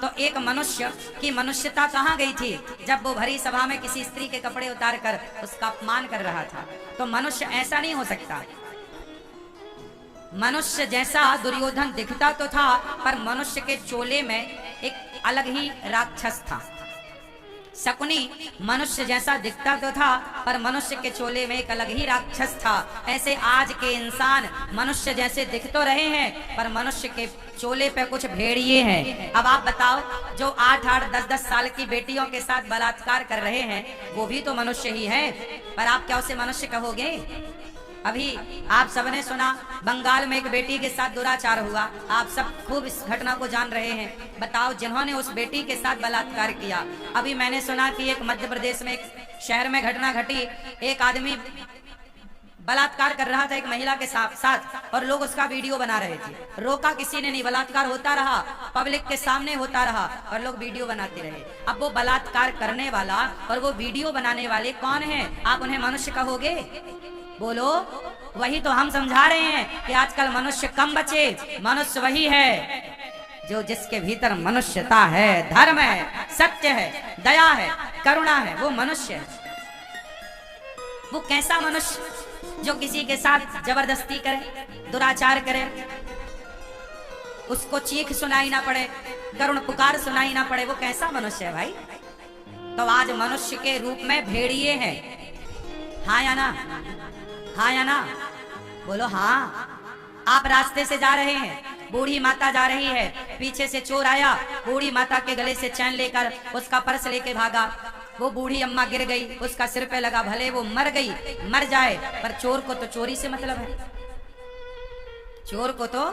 तो एक मनुष्य की मनुष्यता कहाँ गई थी जब वो भरी सभा में किसी स्त्री के कपड़े उतार कर उसका अपमान कर रहा था? तो मनुष्य ऐसा नहीं हो सकता। मनुष्य जैसा दुर्योधन दिखता तो था, पर मनुष्य के चोले में एक अलग ही राक्षस था। शकुनी मनुष्य जैसा दिखता तो था, पर मनुष्य के चोले में एक अलग ही राक्षस था। ऐसे आज के इंसान मनुष्य जैसे दिख तो रहे हैं, पर मनुष्य के चोले पे कुछ भेड़िए हैं। अब आप बताओ, जो 8-8, 10-10 साल की बेटियों के साथ बलात्कार कर रहे हैं, वो भी तो मनुष्य ही है, पर आप क्या उसे मनुष्य कहोगे? अभी आप सबने सुना बंगाल में एक बेटी के साथ दुराचार हुआ। आप सब खूब इस घटना को जान रहे हैं। बताओ, जिन्होंने उस बेटी के साथ बलात्कार किया, अभी मैंने सुना कि एक मध्य प्रदेश में एक शहर में घटना घटी। एक आदमी बलात्कार कर रहा था एक महिला के साथ और लोग उसका वीडियो बना रहे थे। रोका किसी ने नहीं, बलात्कार होता रहा, पब्लिक के सामने होता रहा और लोग वीडियो बनाते रहे। अब वो बलात्कार करने वाला और वो वीडियो बनाने वाले कौन है? आप उन्हें मनुष्य कहोगे? बोलो। वही तो हम समझा रहे हैं कि आजकल मनुष्य कम बचे। मनुष्य वही है जो जिसके भीतर मनुष्यता है, धर्म है, सत्य है, दया है, करुणा है, वो मनुष्य है। वो कैसा मनुष्य जो किसी के साथ जबरदस्ती करे, दुराचार करे, उसको चीख सुनाई ना पड़े, करुण पुकार सुनाई ना पड़े, वो कैसा मनुष्य है भाई? तो आज मनुष्य के रूप में भेड़िए हैं। हाँ या ना? हाँ या ना? बोलो हाँ। आप रास्ते से जा रहे हैं, बूढ़ी माता जा रही है, पीछे से चोर आया, बूढ़ी माता के गले से चैन लेकर उसका पर्स लेके भागा। वो बूढ़ी अम्मा गिर गई, उसका सिर पे लगा, भले वो मर गई, मर जाए, पर चोर को तो चोरी से मतलब है। चोर को तो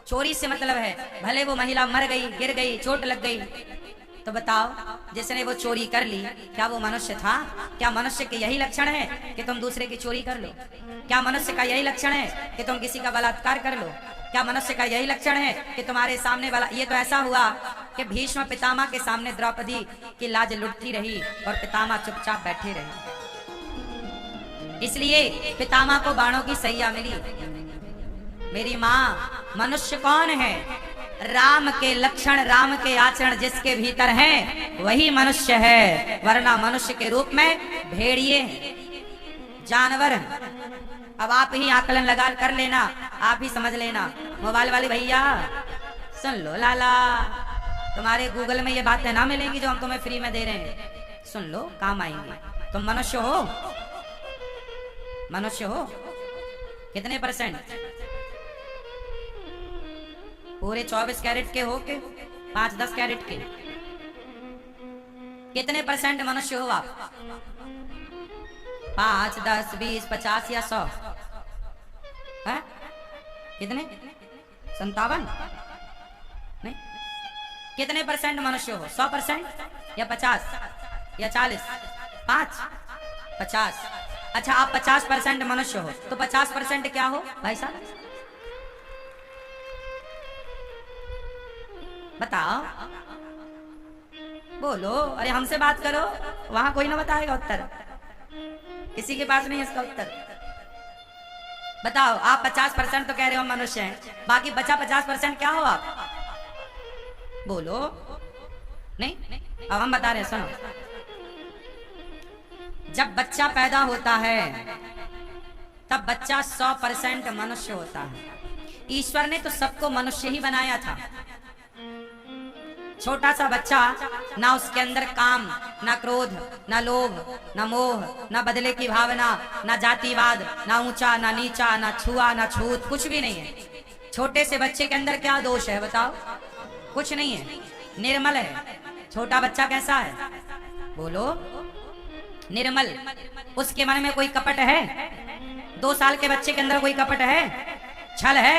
चोरी से मतलब है, भले वो महिला मर गई, गिर गई, चोट लग गई। तो बताओ, जिसने वो चोरी कर ली, क्या वो मनुष्य था? क्या मनुष्य के यही लक्षण है कि तुम दूसरे की चोरी कर लो? क्या मनुष्य का यही लक्षण है कि तुम किसी का बलात्कार कर लो? क्या मनुष्य का यही लक्षण है कि तुम्हारे सामने वाला? ये तो ऐसा हुआ कि भीष्म पितामह के सामने द्रौपदी की लाज लुटती रही और पितामह चुपचाप बैठे रहे, इसलिए पितामह को बाणों की सैया मिली। मेरी माँ, मनुष्य कौन है? राम के लक्षण, राम के आचरण जिसके भीतर हैं, वही मनुष्य है, वरना मनुष्य के रूप में भेड़िए जानवर। अब आप ही आकलन लगा कर लेना, आप ही समझ लेना। मोबाइल वाले भैया सुन लो, लाला, तुम्हारे गूगल में ये बातें ना मिलेंगी जो हम तुम्हें फ्री में दे रहे हैं। सुन लो, काम आएंगे। तुम मनुष्य हो? मनुष्य हो? कितने %? पूरे 24 कैरेट के हो के 5-10 कैरेट के? कितने % मनुष्य हो आप? 5, 10, 20, 50 या 100? है? कितने? 57? नहीं, कितने % मनुष्य हो? 100% या 50 या 40? 5, 50। अच्छा, आप 50% मनुष्य हो, तो 50% क्या हो भाई साहब? बताओ, बोलो। अरे हमसे बात करो, वहां कोई ना बताएगा उत्तर, किसी के पास नहीं इसका उत्तर। बताओ, आप 50% तो कह रहे हो मनुष्य हैं, बाकी बचा 50% क्या हो आप? बोलो। नहीं, अब हम बता रहे हैं, सुनो। जब बच्चा पैदा होता है तब बच्चा 100% मनुष्य होता है। ईश्वर ने तो सबको मनुष्य ही बनाया था। छोटा सा बच्चा, ना उसके अंदर काम, ना क्रोध, ना लोभ, ना मोह, ना बदले की भावना, ना जातिवाद, ना ऊंचा, ना नीचा, ना छुआ, ना छूत, कुछ भी नहीं है। छोटे से बच्चे के अंदर क्या दोष है बताओ? कुछ नहीं है, निर्मल है। छोटा बच्चा कैसा है? बोलो। निर्मल। उसके मन में कोई कपट है? 2 साल के बच्चे के अंदर कोई कपट है? छल है,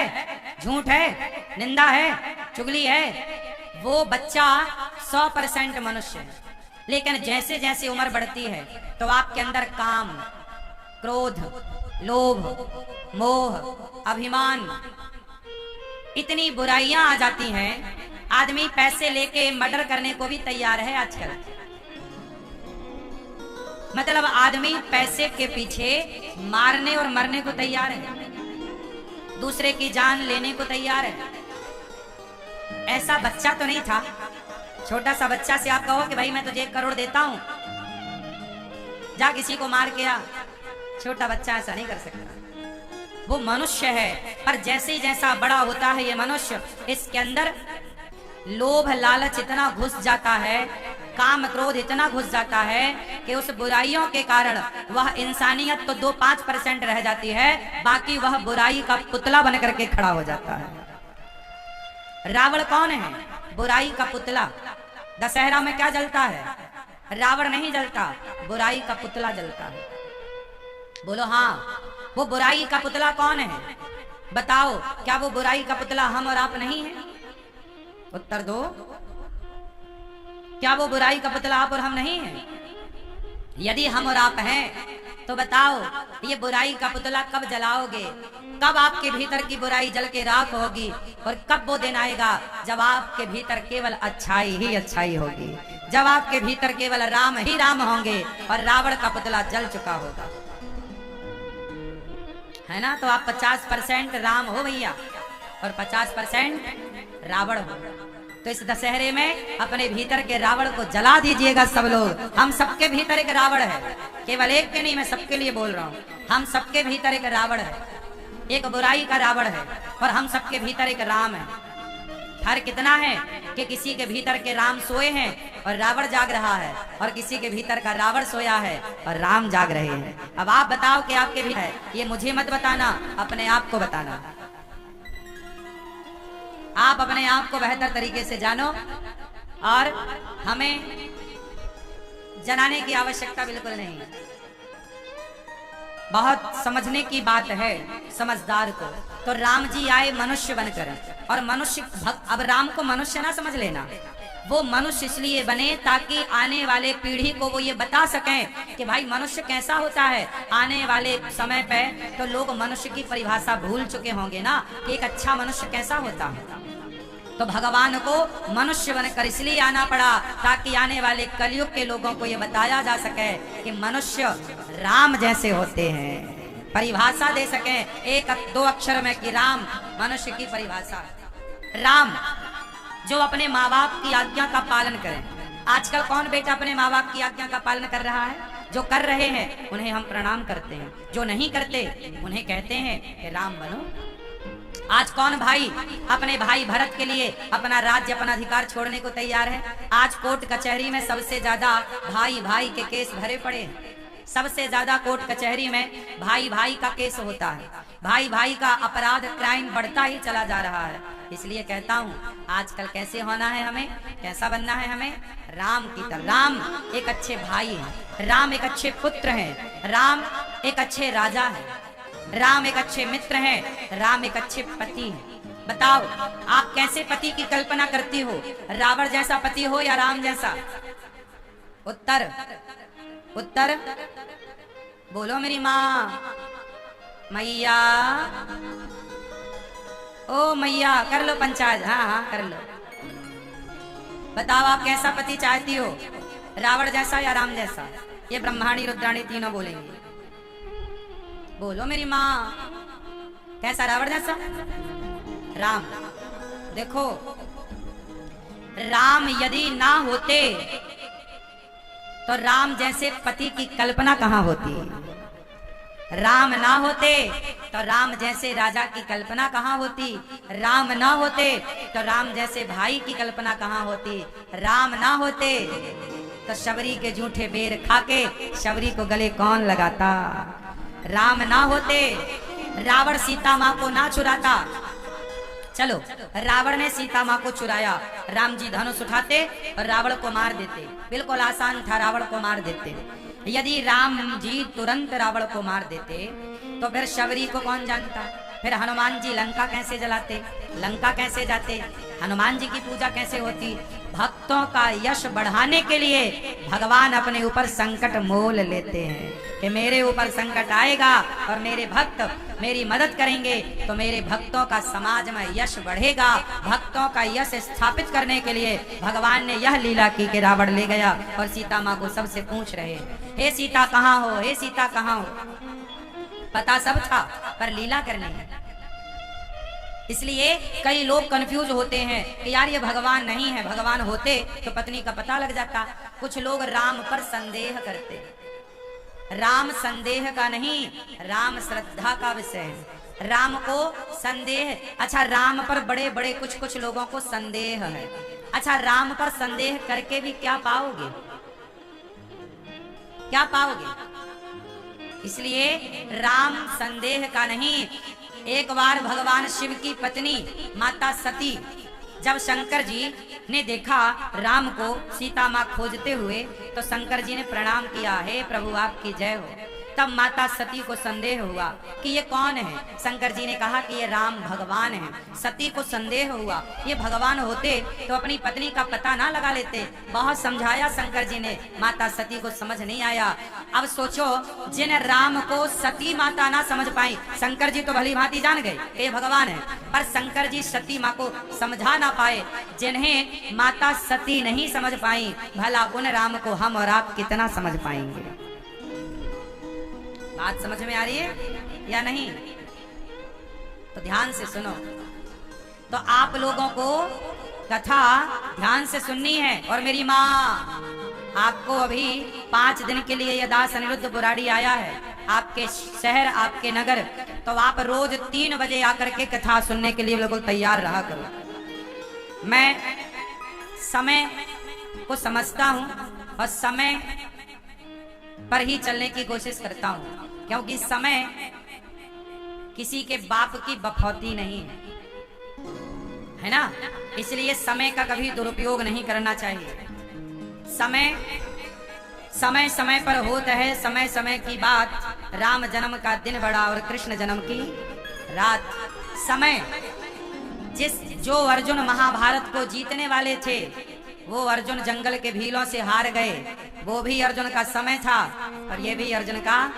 झूठ है, निंदा है, चुगली है? वो बच्चा 100% मनुष्य है। लेकिन जैसे जैसे उम्र बढ़ती है तो आपके अंदर काम, क्रोध, लोभ, मोह, अभिमान, इतनी बुराइयां आ जाती हैं, आदमी पैसे लेके मर्डर करने को भी तैयार है आजकल। मतलब आदमी पैसे के पीछे मारने और मरने को तैयार है, दूसरे की जान लेने को तैयार है। ऐसा बच्चा तो नहीं था। छोटा सा बच्चा से आप कहो कि भाई मैं तुझे 1 करोड़ देता हूं, जा किसी को मार के आ। छोटा बच्चा ऐसा नहीं कर सकता। वो मनुष्य है, पर जैसे ही जैसा बड़ा होता है ये मनुष्य, इसके अंदर लोभ लालच इतना घुस जाता है, काम क्रोध इतना घुस जाता है कि उस बुराइयों के कारण वह इंसानियत तो 2-5% रह जाती है, बाकी वह बुराई का पुतला बन करके खड़ा हो जाता है। रावण कौन है? बुराई का पुतला। दशहरा में क्या जलता है? रावण नहीं जलता, बुराई का पुतला जलता है। बोलो हाँ, वो बुराई का पुतला कौन है? बताओ, क्या वो बुराई का पुतला हम और आप नहीं है? उत्तर दो। क्या वो बुराई का पुतला आप और हम नहीं है? यदि हम और आप हैं तो बताओ, ये बुराई का पुतला कब जलाओगे? कब आपके भीतर की बुराई जल के राख होगी? और कब वो दिन आएगा जब आपके भीतर केवल अच्छाई ही अच्छाई होगी, जब आपके भीतर केवल राम ही राम होंगे और रावण का पुतला जल चुका होगा, है ना? तो आप 50% राम हो भैया और 50% रावण हो। तो इस दशहरे में अपने भीतर के रावण को जला दीजिएगा सब लोग। हम सबके भीतर एक रावण है, केवल एक के नहीं, मैं सबके लिए बोल रहा हूँ। हम सबके भीतर एक रावण है, एक बुराई का रावण है, और हम सबके भीतर एक राम है। फर्क कितना है कि किसी के भीतर के राम सोए हैं और रावण जाग रहा है, और किसी के भीतर का रावण सोया है और राम जाग रहे हैं। अब आप बताओ कि आपके भीतर है, ये मुझे मत बताना, अपने आप को बताना। आप अपने आप को बेहतर तरीके से जानो, और हमें जनाने की आवश्यकता बिल्कुल नहीं। बहुत समझने की बात है समझदार को। तो राम जी आए मनुष्य बनकर, और मनुष्य अब राम को मनुष्य ना समझ लेना, वो मनुष्य इसलिए बने ताकि आने वाले पीढ़ी को वो ये बता सकें कि भाई मनुष्य कैसा होता है। आने वाले समय पे तो लोग मनुष्य की परिभाषा भूल चुके होंगे ना कि एक अच्छा मनुष्य कैसा होता है। तो भगवान को मनुष्य बनकर इसलिए आना पड़ा ताकि आने वाले कलयुग के लोगों को ये बताया जा सके कि मनुष्य राम जैसे होते हैं, परिभाषा दे सके 1-2 अक्षर में कि राम मनुष्य की परिभाषा। राम जो अपने माँ बाप की आज्ञा का पालन करें। आजकल कौन बेटा अपने माँ बाप की आज्ञा का पालन कर रहा है? जो कर रहे हैं उन्हें हम प्रणाम करते हैं, जो नहीं करते उन्हें कहते हैं कि राम बनो। आज कौन भाई अपने भाई भरत के लिए अपना राज्य, अपना अधिकार छोड़ने को तैयार है? आज कोर्ट कचहरी में सबसे ज्यादा भाई भाई के केस भरे पड़े हैं। सबसे ज्यादा कोर्ट कचहरी में भाई भाई का केस होता है। भाई भाई का अपराध, क्राइम बढ़ता ही चला जा रहा है। इसलिए कहता हूँ आजकल कैसे होना है हमें, कैसा बनना है हमें? राम की तरह। राम एक अच्छे भाई हैं, राम एक अच्छे पुत्र हैं, राम एक अच्छे राजा हैं, राम एक अच्छे मित्र हैं, राम एक अच्छे पति हैं। बताओ आप कैसे पति की कल्पना करती हो? रावण जैसा पति हो या राम जैसा? उत्तर उत्तर बोलो मेरी माँ। मैया, ओ मैया कर लो पंचायत। हाँ हाँ कर लो। बताओ आप कैसा पति चाहती हो, रावण जैसा या राम जैसा? ये ब्रह्माणी रुद्राणी तीनों बोलेंगे। बोलो मेरी माँ, कैसा, रावण जैसा? राम। देखो, राम यदि ना होते तो राम जैसे पति की कल्पना कहां होती? राम ना होते तो राम जैसे राजा की कल्पना कहां होती? राम ना होते तो राम जैसे भाई की कल्पना कहां होती? राम ना होते तो शबरी के जूठे बेर खाके शबरी को गले कौन लगाता? राम ना होते रावण सीता मां को ना चुराता। चलो, रावण ने सीता मां को चुराया, राम जी धनुष उठाते और रावण को मार देते। बिल्कुल आसान था, रावण को मार देते। यदि राम जी तुरंत रावण को मार देते तो फिर शबरी को कौन जानता? फिर हनुमान जी लंका कैसे जलाते, लंका कैसे जाते, हनुमान जी की पूजा कैसे होती? भक्तों का यश बढ़ाने के लिए भगवान अपने ऊपर संकट मोल लेते हैं कि मेरे ऊपर संकट आएगा और मेरे भक्त मेरी मदद करेंगे तो मेरे भक्तों का समाज में यश बढ़ेगा। भक्तों का यश स्थापित करने के लिए भगवान ने यह लीला की कि रावण ले गया और सीता माँ को सबसे पूछ रहे, हे सीता कहाँ हो, हे सीता कहाँ हो? पता सब था पर लीला करनी है। इसलिए कई लोग कंफ्यूज होते हैं कि यार ये भगवान नहीं है, भगवान होते तो पत्नी का पता लग जाता। कुछ लोग राम पर संदेह करते। राम संदेह का नहीं, राम श्रद्धा का विषय है। राम को संदेह, अच्छा राम पर बड़े बड़े कुछ लोगों को संदेह है। अच्छा, राम पर संदेह करके भी क्या पाओगे? क्या पाओगे? इसलिए राम संदेह का नहीं। एक बार भगवान शिव की पत्नी माता सती, जब शंकर जी ने देखा राम को सीता माँ खोजते हुए तो शंकर जी ने प्रणाम किया, हे प्रभु आपकी जय हो। तब माता सती को संदेह हुआ कि ये कौन है। शंकर जी ने कहा कि ये राम भगवान है। सती को संदेह हुआ, ये भगवान होते तो अपनी पत्नी का पता ना लगा लेते। बहुत समझाया शंकर जी ने, माता सती को समझ नहीं आया। अब सोचो, जिन राम को सती माता ना समझ पाई, शंकर जी तो भली भांति जान गए ये भगवान है, पर शंकर जी सती माँ को समझा ना पाए। जिन्हें माता सती नहीं समझ पाई, भला उन राम को हम और आप कितना समझ पाएंगे? बात समझ में आ रही है या नहीं? तो ध्यान से सुनो। तो आप लोगों को कथा ध्यान से सुननी है। और मेरी माँ, आपको अभी 5 दिन के लिए यह दास अनिरुद्ध बुराड़ी आया है आपके शहर, आपके नगर, तो आप रोज 3 बजे आकर के कथा सुनने के लिए बिल्कुल तैयार रहा करो। मैं समय को समझता हूँ और समय पर ही चलने की कोशिश करता हूँ, क्योंकि समय किसी के बाप की बफौती नहीं है ना। इसलिए समय का कभी दुरुपयोग नहीं करना चाहिए। समय समय पर होता है, समय समय की बात। राम जन्म का दिन बड़ा और कृष्ण जन्म की रात। समय जो अर्जुन महाभारत को जीतने वाले थे, वो अर्जुन जंगल के भीलों से हार गए, वो भी अर्जुन का समय था और ये भी अर्जुन का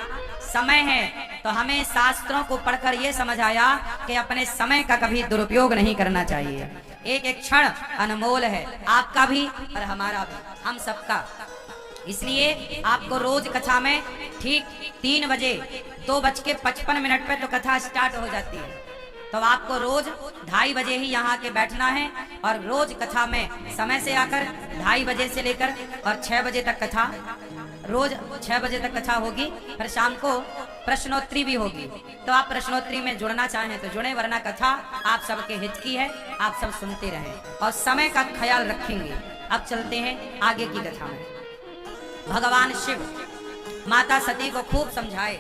समय है। तो हमें शास्त्रों को पढ़कर ये समझ आया कि अपने समय का कभी दुरुपयोग नहीं करना चाहिए। एक एक क्षण अनमोल है, आपका भी और हमारा भी, हम सबका। इसलिए आपको रोज कथा में ठीक 3 बजे 2:55 पे तो कथा स्टार्ट हो जाती है। तो आपको रोज 2:30 बजे ही यहाँ के बैठना है और रोज कथा में समय से आकर 2:30 बजे से लेकर और 6 बजे तक कथा, रोज 6 बजे तक कथा होगी। फिर शाम को प्रश्नोत्तरी भी होगी। तो आप प्रश्नोत्तरी में जुड़ना चाहें तो जुड़े, वरना कथा आप सबके हित की है, आप सब सुनते रहें और समय का ख्याल रखेंगे। अब चलते हैं आगे की कथा में। भगवान शिव माता सती को खूब समझाए।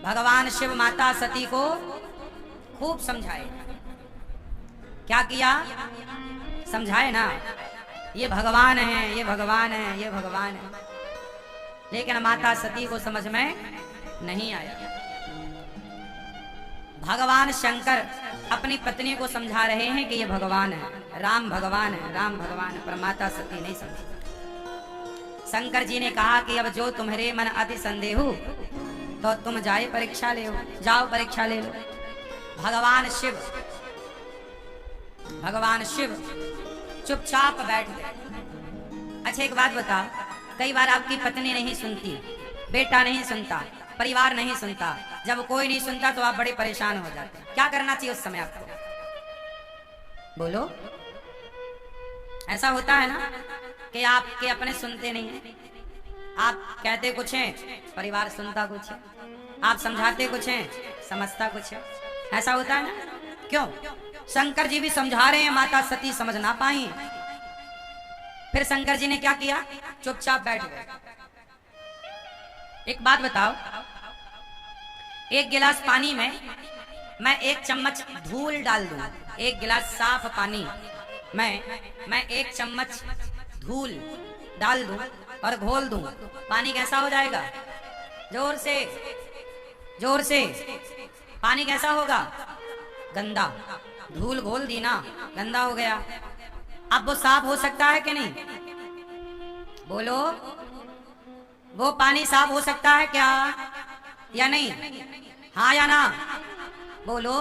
भगवान शिव माता सती को खूब समझाए। क्या किया? समझाए ना, ये भगवान है, ये भगवान है, ये भगवान है। लेकिन माता सती को समझ में नहीं आया। भगवान शंकर अपनी पत्नी को समझा रहे हैं कि ये भगवान है, राम भगवान है, राम भगवान है, पर माता सती नहीं समझी। शंकर जी ने कहा कि अब जो तुम्हारे मन अति संदेह तो तुम जाए परीक्षा ले, जाओ परीक्षा ले लो। भगवान शिव चुपचाप बैठ गए। अच्छा एक बात बताओ, कई बार आपकी पत्नी नहीं सुनती, बेटा नहीं सुनता, परिवार नहीं सुनता, जब कोई नहीं सुनता तो आप बड़े परेशान हो जाते हैं। क्या करना चाहिए उस समय आपको? बोलो। ऐसा होता है ना कि आपके अपने सुनते नहीं हैं, आप कहते कुछ हैं, परिवार सुनता कुछ है, आप समझाते कुछ हैं, समझता कुछ है। ऐसा होता है ना? क्यों? शंकर जी भी समझा रहे हैं, माता सती समझ ना पाई। फिर शंकर जी ने क्या किया? चुपचाप बैठ गए। एक बात बताओ, एक गिलास पानी में मैं एक चम्मच धूल डाल दूं, एक गिलास साफ पानी मैं एक चम्मच धूल डाल दूं और घोल दूं, पानी कैसा हो जाएगा? जोर से, जोर से। पानी कैसा होगा? गंदा। धूल घोल दी ना, गंदा हो गया। अब वो साफ हो सकता है कि नहीं? बोलो। वो पानी साफ हो सकता है क्या या नहीं? हाँ या ना? बोलो।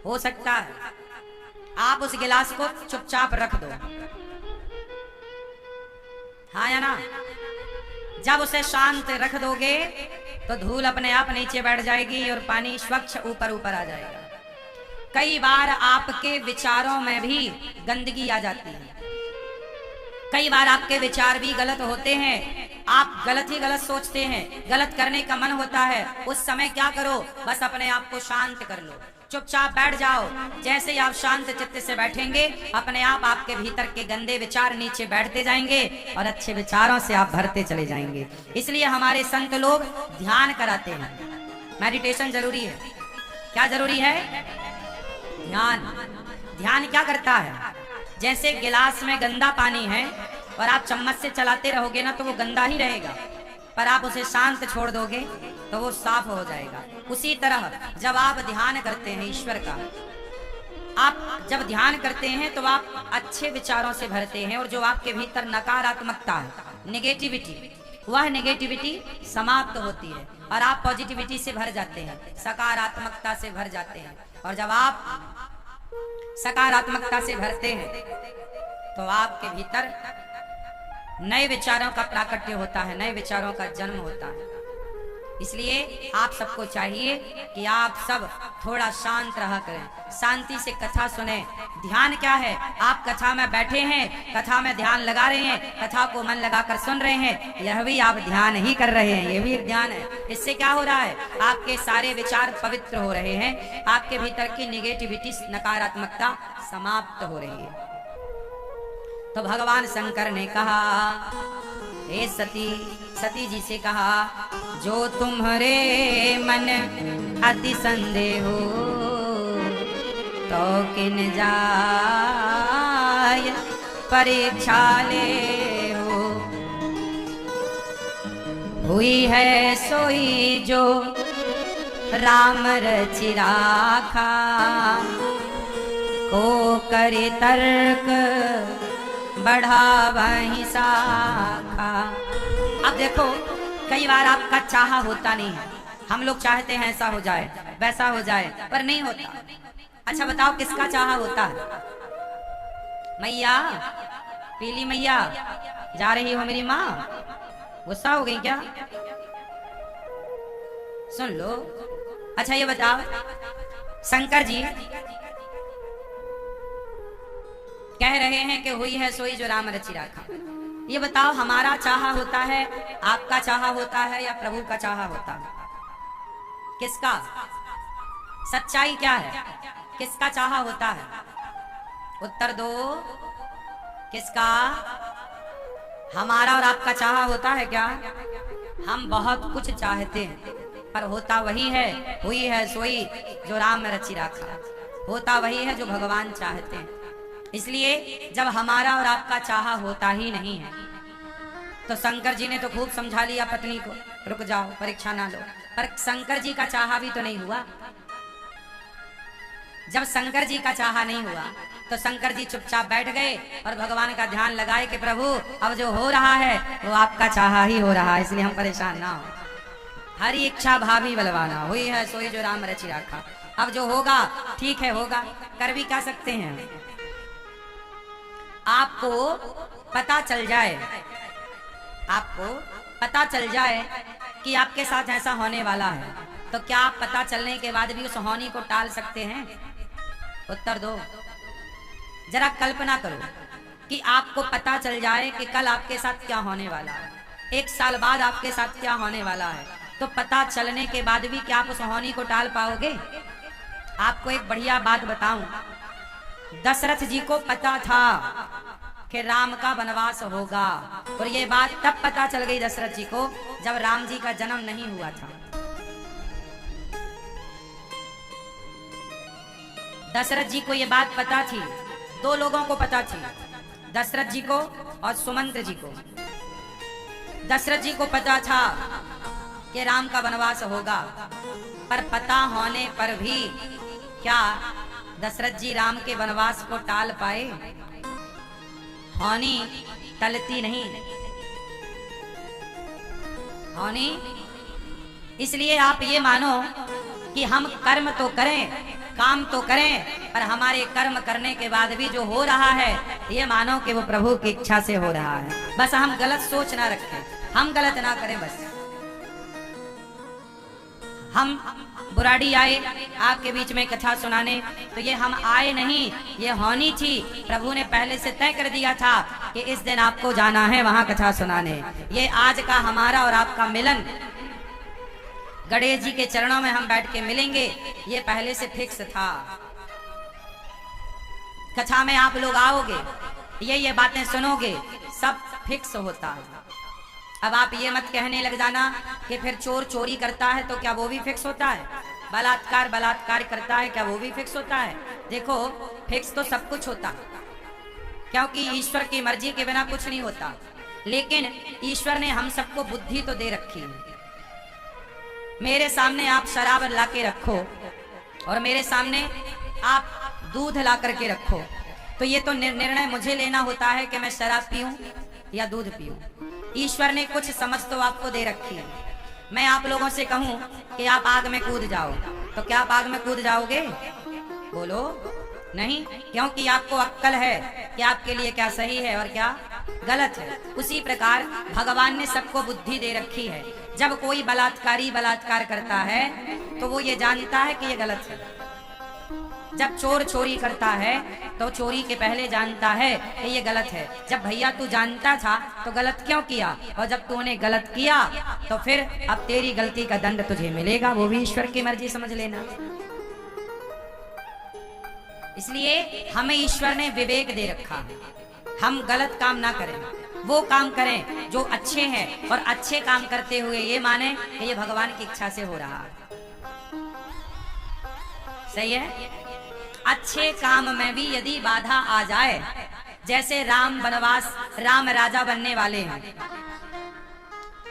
हो सकता है। आप उस गिलास को चुपचाप रख दो, हाँ या ना? जब उसे शांत रख दोगे तो धूल अपने आप नीचे बैठ जाएगी और पानी स्वच्छ ऊपर ऊपर आ जाएगा। कई बार आपके विचारों में भी गंदगी आ जाती है, कई बार आपके विचार भी गलत होते हैं, आप गलत ही गलत सोचते हैं, गलत करने का मन होता है। उस समय क्या करो? बस अपने आप को शांत कर लो, चुपचाप बैठ जाओ। जैसे ही आप शांत चित्त से बैठेंगे, अपने आप आपके भीतर के गंदे विचार नीचे बैठते जाएंगे और अच्छे विचारों से आप भरते चले जाएंगे। इसलिए हमारे संत लोग ध्यान कराते हैं। मेडिटेशन जरूरी है। क्या जरूरी है? ध्यान। ध्यान क्या करता है? जैसे गिलास में गंदा पानी है और आप चम्मच से चलाते रहोगे ना तो वो गंदा ही रहेगा, पर आप उसे शांत छोड़ दोगे तो वो साफ हो जाएगा। उसी तरह जब आप ध्यान करते हैं ईश्वर का, आप जब ध्यान करते हैं तो आप अच्छे विचारों से भरते हैं और जो आपके भीतर नकारात्मकता है, नेगेटिविटी, वह नेगेटिविटी समाप्त होती है और आप पॉजिटिविटी से भर जाते हैं, सकारात्मकता से भर जाते हैं। और जब आप सकारात्मकता से भरते हैं तो आपके भीतर नए विचारों का प्राकट्य होता है, नए विचारों का जन्म होता है। इसलिए आप सबको चाहिए कि आप सब थोड़ा शांत रहा करें, शांति से कथा सुने। ध्यान क्या है? आप कथा में बैठे हैं, कथा में ध्यान लगा रहे हैं, कथा को मन लगाकर सुन रहे हैं, यह भी आप ध्यान ही कर रहे हैं, यह भी एक ध्यान है। इससे क्या हो रहा है? आपके सारे विचार पवित्र हो रहे हैं, आपके भीतर की निगेटिविटी, नकारात्मकता समाप्त हो रही है। तो भगवान शंकर ने कहा, हे सती, सती जी से कहा, जो तुम्हारे मन अति संदेह हो तो किन जाय परीक्षा ले हो। हुई है सोई जो राम रचि राखा, को करे तर्क बढ़ा वही शाखा। अब देखो, कई बार आपका चाहा होता नहीं है, हम लोग चाहते हैं ऐसा हो जाए, वैसा हो जाए, पर नहीं होता। अच्छा बताओ, किसका चाहा होता है? मैया, पीली मैया, जा रही हो मेरी माँ? गुस्सा हो गई क्या? सुन लो। अच्छा ये बताओ, शंकर जी कह रहे हैं कि हुई है सोई जो राम रचि राखा। ये बताओ, हमारा चाहा होता है, आपका चाहा होता है या प्रभु का चाहा होता है? किसका? सच्चाई क्या है? किसका चाहा होता है? उत्तर दो। किसका? हमारा और आपका चाहा होता है क्या? हम बहुत कुछ चाहते हैं, पर होता वही है, हुई है सोई जो राम में रचि राखा। होता वही है जो भगवान चाहते हैं। इसलिए जब हमारा और आपका चाहा होता ही नहीं है तो शंकर जी ने तो खूब समझा लिया पत्नी को, रुक जाओ, परीक्षा ना लो, पर शंकर जी का चाहा भी तो नहीं हुआ। जब शंकर जी का चाहा नहीं हुआ तो शंकर जी चुपचाप बैठ गए और भगवान का ध्यान लगाए कि प्रभु अब जो हो रहा है वो आपका चाहा ही हो रहा है, इसलिए हम परेशान ना हो। हरी इच्छा भाभी बलवाना, हुई है सोई जो राम रचि राखा। अब जो होगा ठीक है होगा, कर भी क्या सकते हैं। आपको पता चल जाए, आपको पता चल जाए कि आपके साथ ऐसा होने वाला है, तो क्या आप पता चलने के बाद भी उस होनी को टाल सकते हैं? उत्तर दो। जरा कल्पना करो कि आपको पता चल जाए कि कल आपके साथ क्या होने वाला है, 1 साल बाद आपके साथ क्या होने वाला है, तो पता चलने के बाद भी क्या आप उस होनी को टाल पाओगे? आपको एक बढ़िया बात बताऊं, दशरथ जी को पता था कि राम का वनवास होगा, और ये बात तब पता चल गई दशरथ जी को जब राम जी का जन्म नहीं हुआ था। दशरथ जी को ये बात पता थी, 2 लोगों को पता थी, दशरथ जी को और सुमंत्र जी को। दशरथ जी को पता था कि राम का वनवास होगा, पर पता होने पर भी क्या दशरथ जी राम के वनवास को टाल पाए? होनी टलती नहीं, होनी। इसलिए आप ये मानो कि हम कर्म तो करें, काम तो करें, पर हमारे कर्म करने के बाद भी जो हो रहा है, ये मानो कि वो प्रभु की इच्छा से हो रहा है। बस हम गलत सोच ना रखें, हम गलत ना करें। बस हम बुराड़ी आए आपके बीच में कथा सुनाने, तो ये हम आए नहीं, ये होनी थी। प्रभु ने पहले से तय कर दिया था कि इस दिन आपको जाना है वहां कथा सुनाने। ये आज का हमारा और आपका मिलन, गणेश जी के चरणों में हम बैठ के मिलेंगे, ये पहले से फिक्स था। कथा में आप लोग आओगे, ये बातें सुनोगे, सब फिक्स होता है। अब आप ये मत कहने लग जाना कि फिर चोर चोरी करता है तो क्या वो भी फिक्स होता है, बलात्कार बलात्कार करता है क्या वो भी फिक्स होता है? देखो, फिक्स तो सब कुछ होता, क्योंकि ईश्वर की मर्जी के बिना कुछ नहीं होता। लेकिन ईश्वर ने हम सबको बुद्धि तो दे रखी है। मेरे सामने आप शराब ला के रखो और मेरे सामने आप दूध ला करके रखो, तो ये तो निर्णय मुझे लेना होता है कि मैं शराब पीऊं या दूध पीऊं। ईश्वर ने कुछ समझ तो आपको दे रखी है। मैं आप लोगों से कहूं कि आप आग में कूद जाओ, तो क्या आप आग में कूद जाओगे? बोलो नहीं, क्योंकि आपको अक्ल है कि आपके लिए क्या सही है और क्या गलत है। उसी प्रकार भगवान ने सबको बुद्धि दे रखी है। जब कोई बलात्कारी बलात्कार करता है तो वो ये जानता है कि ये गलत है। जब चोर चोरी करता है तो चोरी के पहले जानता है कि ये गलत है। जब भैया तू जानता था तो गलत क्यों किया, और जब तूने गलत किया तो फिर अब तेरी गलती का दंड तुझे मिलेगा, वो भी ईश्वर की मर्जी समझ लेना। इसलिए हमें ईश्वर ने विवेक दे रखा, हम गलत काम ना करें, वो काम करें जो अच्छे हैं, और अच्छे काम करते हुए ये माने कि ये भगवान की इच्छा से हो रहा है। सही है? अच्छे काम में भी यदि बाधा आ जाए, जैसे राम वनवास, राम राजा बनने वाले हैं,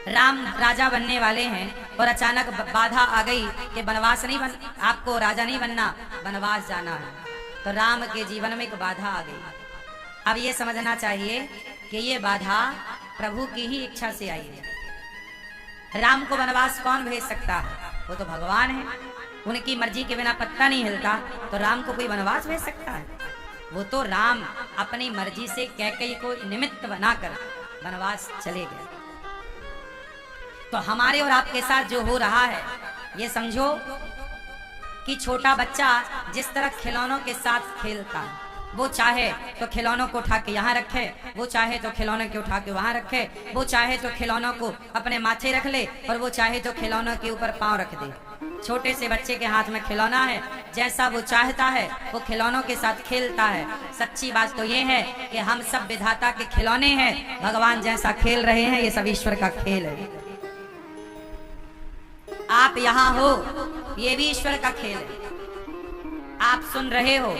राम राजा बनने वाले हैं और अचानक बाधा आ गई कि वनवास नहीं बन, आपको राजा नहीं बनना, वनवास जाना है, तो राम के जीवन में एक बाधा आ गई। अब ये समझना चाहिए कि ये बाधा प्रभु की ही इच्छा से आई है। राम को वनवास कौन भेज सकता है? वो तो भगवान है। उनकी मर्जी के बिना पत्ता नहीं हिलता, तो राम को कोई वनवास भेज सकता है? वो तो राम अपनी मर्जी से कैकेयी को निमित्त बनाकर वनवास चले गए। तो हमारे और आपके साथ जो हो रहा है, ये समझो कि छोटा बच्चा जिस तरह खिलौनों के साथ खेलता है, वो चाहे तो खिलौनों को उठा के यहाँ रखे, वो चाहे तो खिलौनों को उठा के वहां रखे, वो चाहे तो खिलौनों को अपने माथे रख ले, और वो चाहे तो खिलौनों के ऊपर पांव रख दे। छोटे से बच्चे के हाथ में खिलौना है, जैसा वो चाहता है वो खिलौनों के साथ खेलता है। सच्ची बात तो ये है कि हम सब विधाता के खिलौने हैं। भगवान जैसा खेल रहे हैं, ये सब ईश्वर का खेल है। आप यहाँ हो, ये भी ईश्वर का खेल है। आप सुन रहे हो,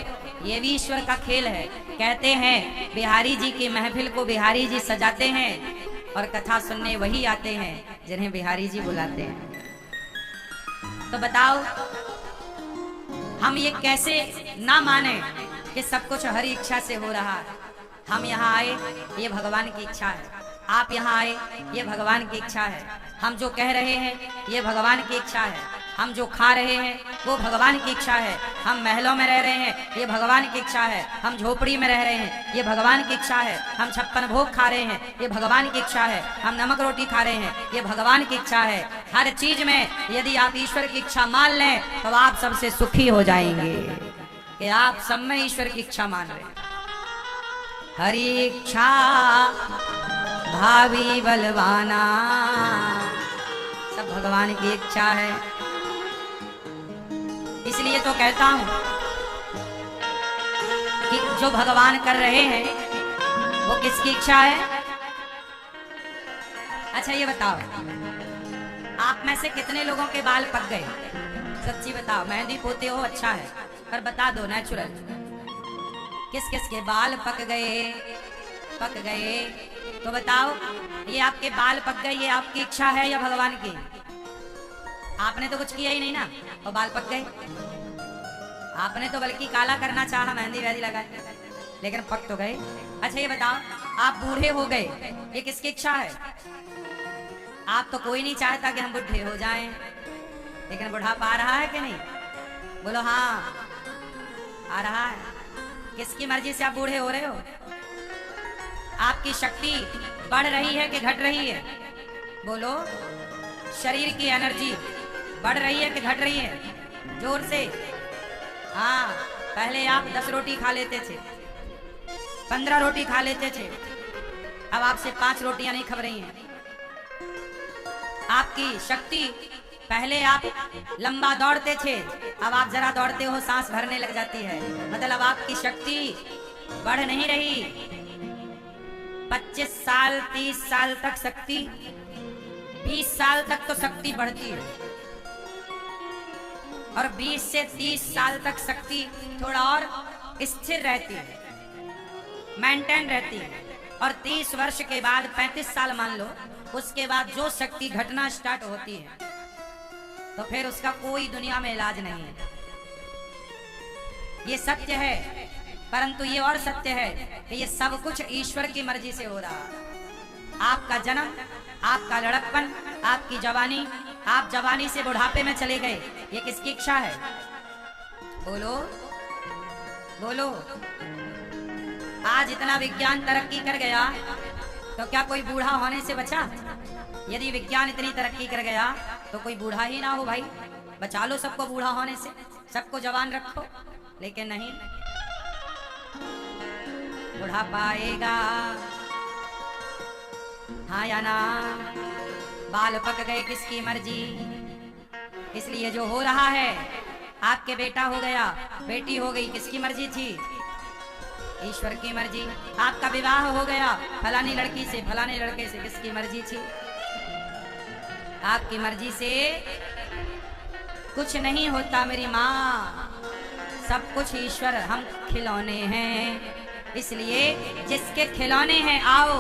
ये भी ईश्वर का खेल है। कहते हैं बिहारी जी की महफिल को बिहारी जी सजाते हैं, और कथा सुनने वही आते हैं जिन्हें बिहारी जी बुलाते हैं। तो बताओ, हम ये कैसे ना माने कि सब कुछ हरी इच्छा से हो रहा है? हम यहाँ आए, ये भगवान की इच्छा है। आप यहाँ आए, ये भगवान की इच्छा है। हम जो कह रहे हैं, ये भगवान की इच्छा है। हम जो खा रहे हैं वो भगवान की इच्छा है। हम महलों में रह रहे हैं, ये भगवान की इच्छा है। हम झोपड़ी में रह रहे हैं, ये भगवान की इच्छा है। हम 56 भोग खा रहे हैं, ये भगवान की इच्छा है। हम नमक रोटी खा रहे हैं, ये भगवान की इच्छा है। हर चीज में यदि आप ईश्वर की इच्छा मान लें तो आप सबसे सुखी हो जाएंगे कि आप सब में ईश्वर की इच्छा मान रहे हैं। हरि इच्छा भावी बलवाना, सब भगवान की इच्छा है। इसलिए तो कहता हूं कि जो भगवान कर रहे हैं वो किसकी इच्छा है। अच्छा ये बताओ, आप में से कितने लोगों के बाल पक गए? सच्ची बताओ। मेहंदी पोते हो अच्छा है, पर बता दो नेचुरल, किस किस के बाल पक गए? पक गए तो बताओ, ये आपके बाल पक गए, ये आपकी इच्छा है या भगवान की? आपने तो कुछ किया ही नहीं ना, और बाल पक गए। आपने तो बल्कि काला करना चाहा, मेहंदी वहंदी लगाए, लेकिन पक तो गए। अच्छा ये बताओ, आप बूढ़े हो गए, ये किसकी इच्छा है? आप तो कोई नहीं चाहता कि हम बूढ़े हो जाएं, लेकिन बुढ़ापा आ रहा है कि नहीं? बोलो हाँ, आ रहा है। किसकी मर्जी से आप बूढ़े हो रहे हो? आपकी शक्ति बढ़ रही है कि घट रही है? बोलो। शरीर की एनर्जी बढ़ रही है कि घट रही है? जोर से। हाँ, पहले आप 10 रोटी खा लेते थे, 15 रोटी खा लेते थे, अब आपसे 5 रोटियां नहीं खा रही हैं। आपकी शक्ति, पहले आप लंबा दौड़ते थे, अब आप जरा दौड़ते हो सांस भरने लग जाती है। मतलब आपकी शक्ति बढ़ नहीं रही। 25 साल 30 साल तक शक्ति, 20 साल तक तो शक्ति बढ़ती है, और 20 से 30 साल तक शक्ति थोड़ा और स्थिर रहती है, मेंटेन रहती है। और 30 वर्ष के बाद 35 साल मान लो, उसके बाद जो शक्ति घटना स्टार्ट होती है तो फिर उसका कोई दुनिया में इलाज नहीं है। ये सत्य है, परंतु ये और सत्य है कि ये सब कुछ ईश्वर की मर्जी से हो रहा है। आपका जन्म, आपका लड़कपन, आपकी जवानी, आप जवानी से बुढ़ापे में चले गए, ये किसकी इच्छा है? बोलो बोलो। आज इतना विज्ञान तरक्की कर गया तो क्या कोई बूढ़ा होने से बचा? यदि विज्ञान इतनी तरक्की कर गया तो कोई बूढ़ा ही ना हो भाई। बचा लो सबको बूढ़ा होने से, सबको जवान रखो। लेकिन नहीं, बूढ़ा पाएगा हाँ या ना? बाल पक गए, किसकी मर्जी? इसलिए जो हो रहा है, आपके बेटा हो गया, बेटी हो गई, किसकी मर्जी थी? ईश्वर की मर्जी। आपका विवाह हो गया फलानी लड़की से, फलाने लड़के से, किसकी मर्जी थी? आपकी मर्जी से कुछ नहीं होता मेरी माँ, सब कुछ ईश्वर, हम खिलौने हैं। इसलिए जिसके खिलौने हैं, आओ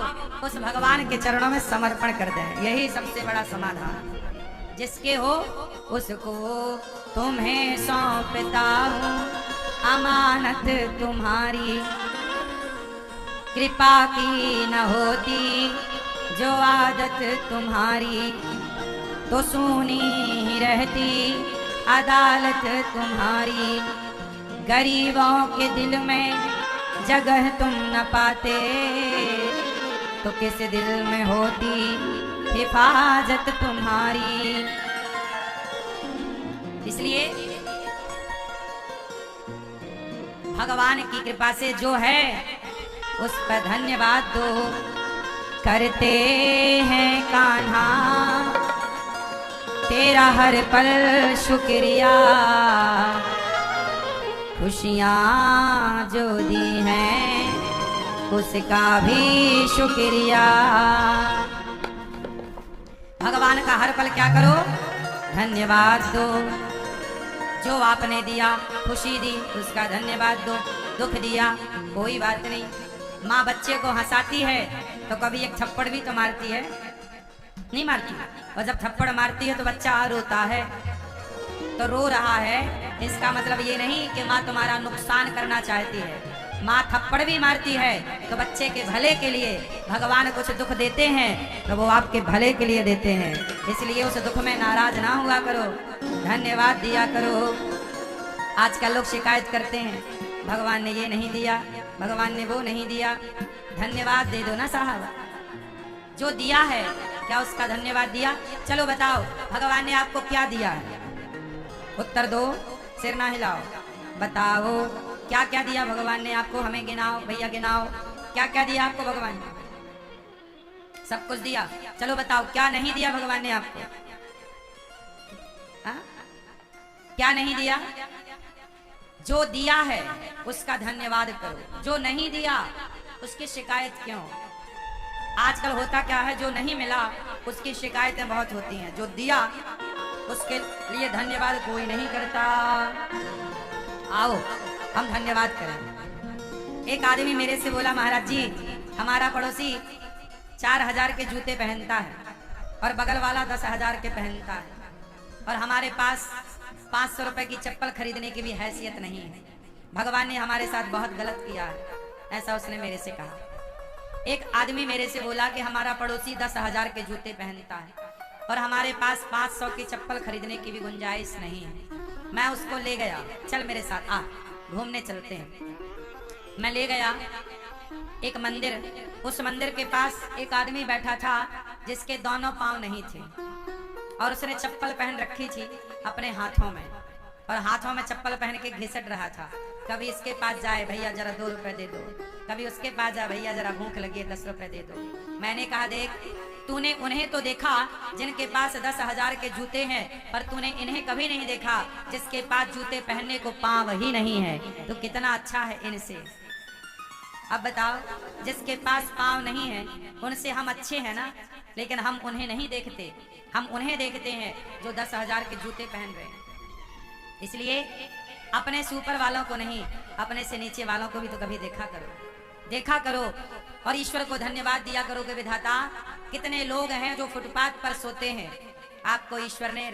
उस भगवान के चरणों में समर्पण कर दें, यही सबसे बड़ा समाधान। जिसके हो उसको तुम्हें सौंपता हूँ, अमानत तुम्हारी, कृपा की न होती जो आदत तुम्हारी, तो सुनी ही रहती अदालत तुम्हारी। गरीबों के दिल में जगह तुम न पाते, तो किस दिल में होती हिफाजत तुम्हारी। इसलिए भगवान की कृपा से जो है उस पर धन्यवाद दो। करते हैं कान्हा तेरा हर पल शुक्रिया, खुशियाँ जो दी हैं उसका भी शुक्रिया। भगवान का हर पल क्या करो? धन्यवाद दो। जो आपने दिया, खुशी दी, उसका धन्यवाद दो। दुख दिया, कोई बात नहीं। माँ बच्चे को हंसाती है तो कभी एक थप्पड़ भी तो मारती है, नहीं मारती? और जब थप्पड़ मारती है तो बच्चा रोता है, तो रो रहा है, इसका मतलब ये नहीं कि माँ तुम्हारा नुकसान करना चाहती है, माँ थप्पड़ भी मारती है तो बच्चे के भले के लिए। भगवान कुछ दुख देते हैं तो वो आपके भले के लिए देते हैं, इसलिए उस दुख में नाराज ना हुआ करो, धन्यवाद दिया करो। आजकल लोग शिकायत करते हैं, भगवान ने ये नहीं दिया, भगवान ने वो नहीं दिया। धन्यवाद दे दो ना साहब, जो दिया है क्या उसका धन्यवाद दिया? चलो बताओ भगवान ने आपको क्या दिया है? उत्तर दो, सिर ना हिलाओ, बताओ क्या क्या दिया भगवान ने आपको? हमें गिनाओ भैया, गिनाओ क्या क्या दिया आपको भगवान ने? सब कुछ दिया। चलो बताओ क्या नहीं दिया भगवान ने आपको? हा? क्या नहीं दिया? जो दिया है उसका धन्यवाद करो, जो नहीं दिया उसकी शिकायत क्यों? आजकल होता क्या है, जो नहीं मिला उसकी शिकायतें बहुत होती हैं, जो दिया उसके लिए धन्यवाद कोई नहीं करता। आओ हम धन्यवाद करें। एक आदमी मेरे से बोला, महाराज जी हमारा पड़ोसी 4000 के जूते पहनता है और बगल वाला 10,000 के पहनता है, और हमारे पास 500 रुपए की चप्पल खरीदने की भी हैसियत नहीं है। भगवान ने हमारे साथ बहुत गलत किया है, ऐसा उसने मेरे से कहा। एक आदमी मेरे से बोला कि हमारा पड़ोसी 10,000 के जूते पहनता है और हमारे पास 500 की चप्पल खरीदने की भी गुंजाइश नहीं है। मैं उसको ले गया, चल मेरे साथ आ, घूमने चलते हैं। मैं ले गया एक मंदिर, उस मंदिर के पास एक आदमी बैठा था जिसके दोनों पांव नहीं थे और उसने चप्पल पहन रखी थी अपने हाथों में, और हाथों में चप्पल पहन के घिसट रहा था। कभी इसके पास जाए, भैया जरा 2 रुपए दे दो, कभी उसके पास जाए, भैया जरा भूख लगी है 10 रुपए दे दो। मैंने कहा, देख तूने उन्हें तो देखा जिनके पास 10,000 के जूते हैं, पर तूने इन्हें कभी नहीं देखा जिसके पास जूते पहनने को पांव ही नहीं है। तो कितना अच्छा है इनसे। अब बताओ, जिसके पास पांव नहीं है उनसे हम अच्छे हैं ना, लेकिन हम उन्हें नहीं देखते, हम उन्हें देखते हैं जो 10,000 के जूते पहन रहे हैं। इसलिए अपने से ऊपर वालों को नहीं, अपने से नीचे वालों को भी तो कभी देखा करो और ईश्वर को धन्यवाद दिया करो कि विधाता कितने लोग हैं जो फुटपाथ पर सोते हैं, आपको ईश्वर ने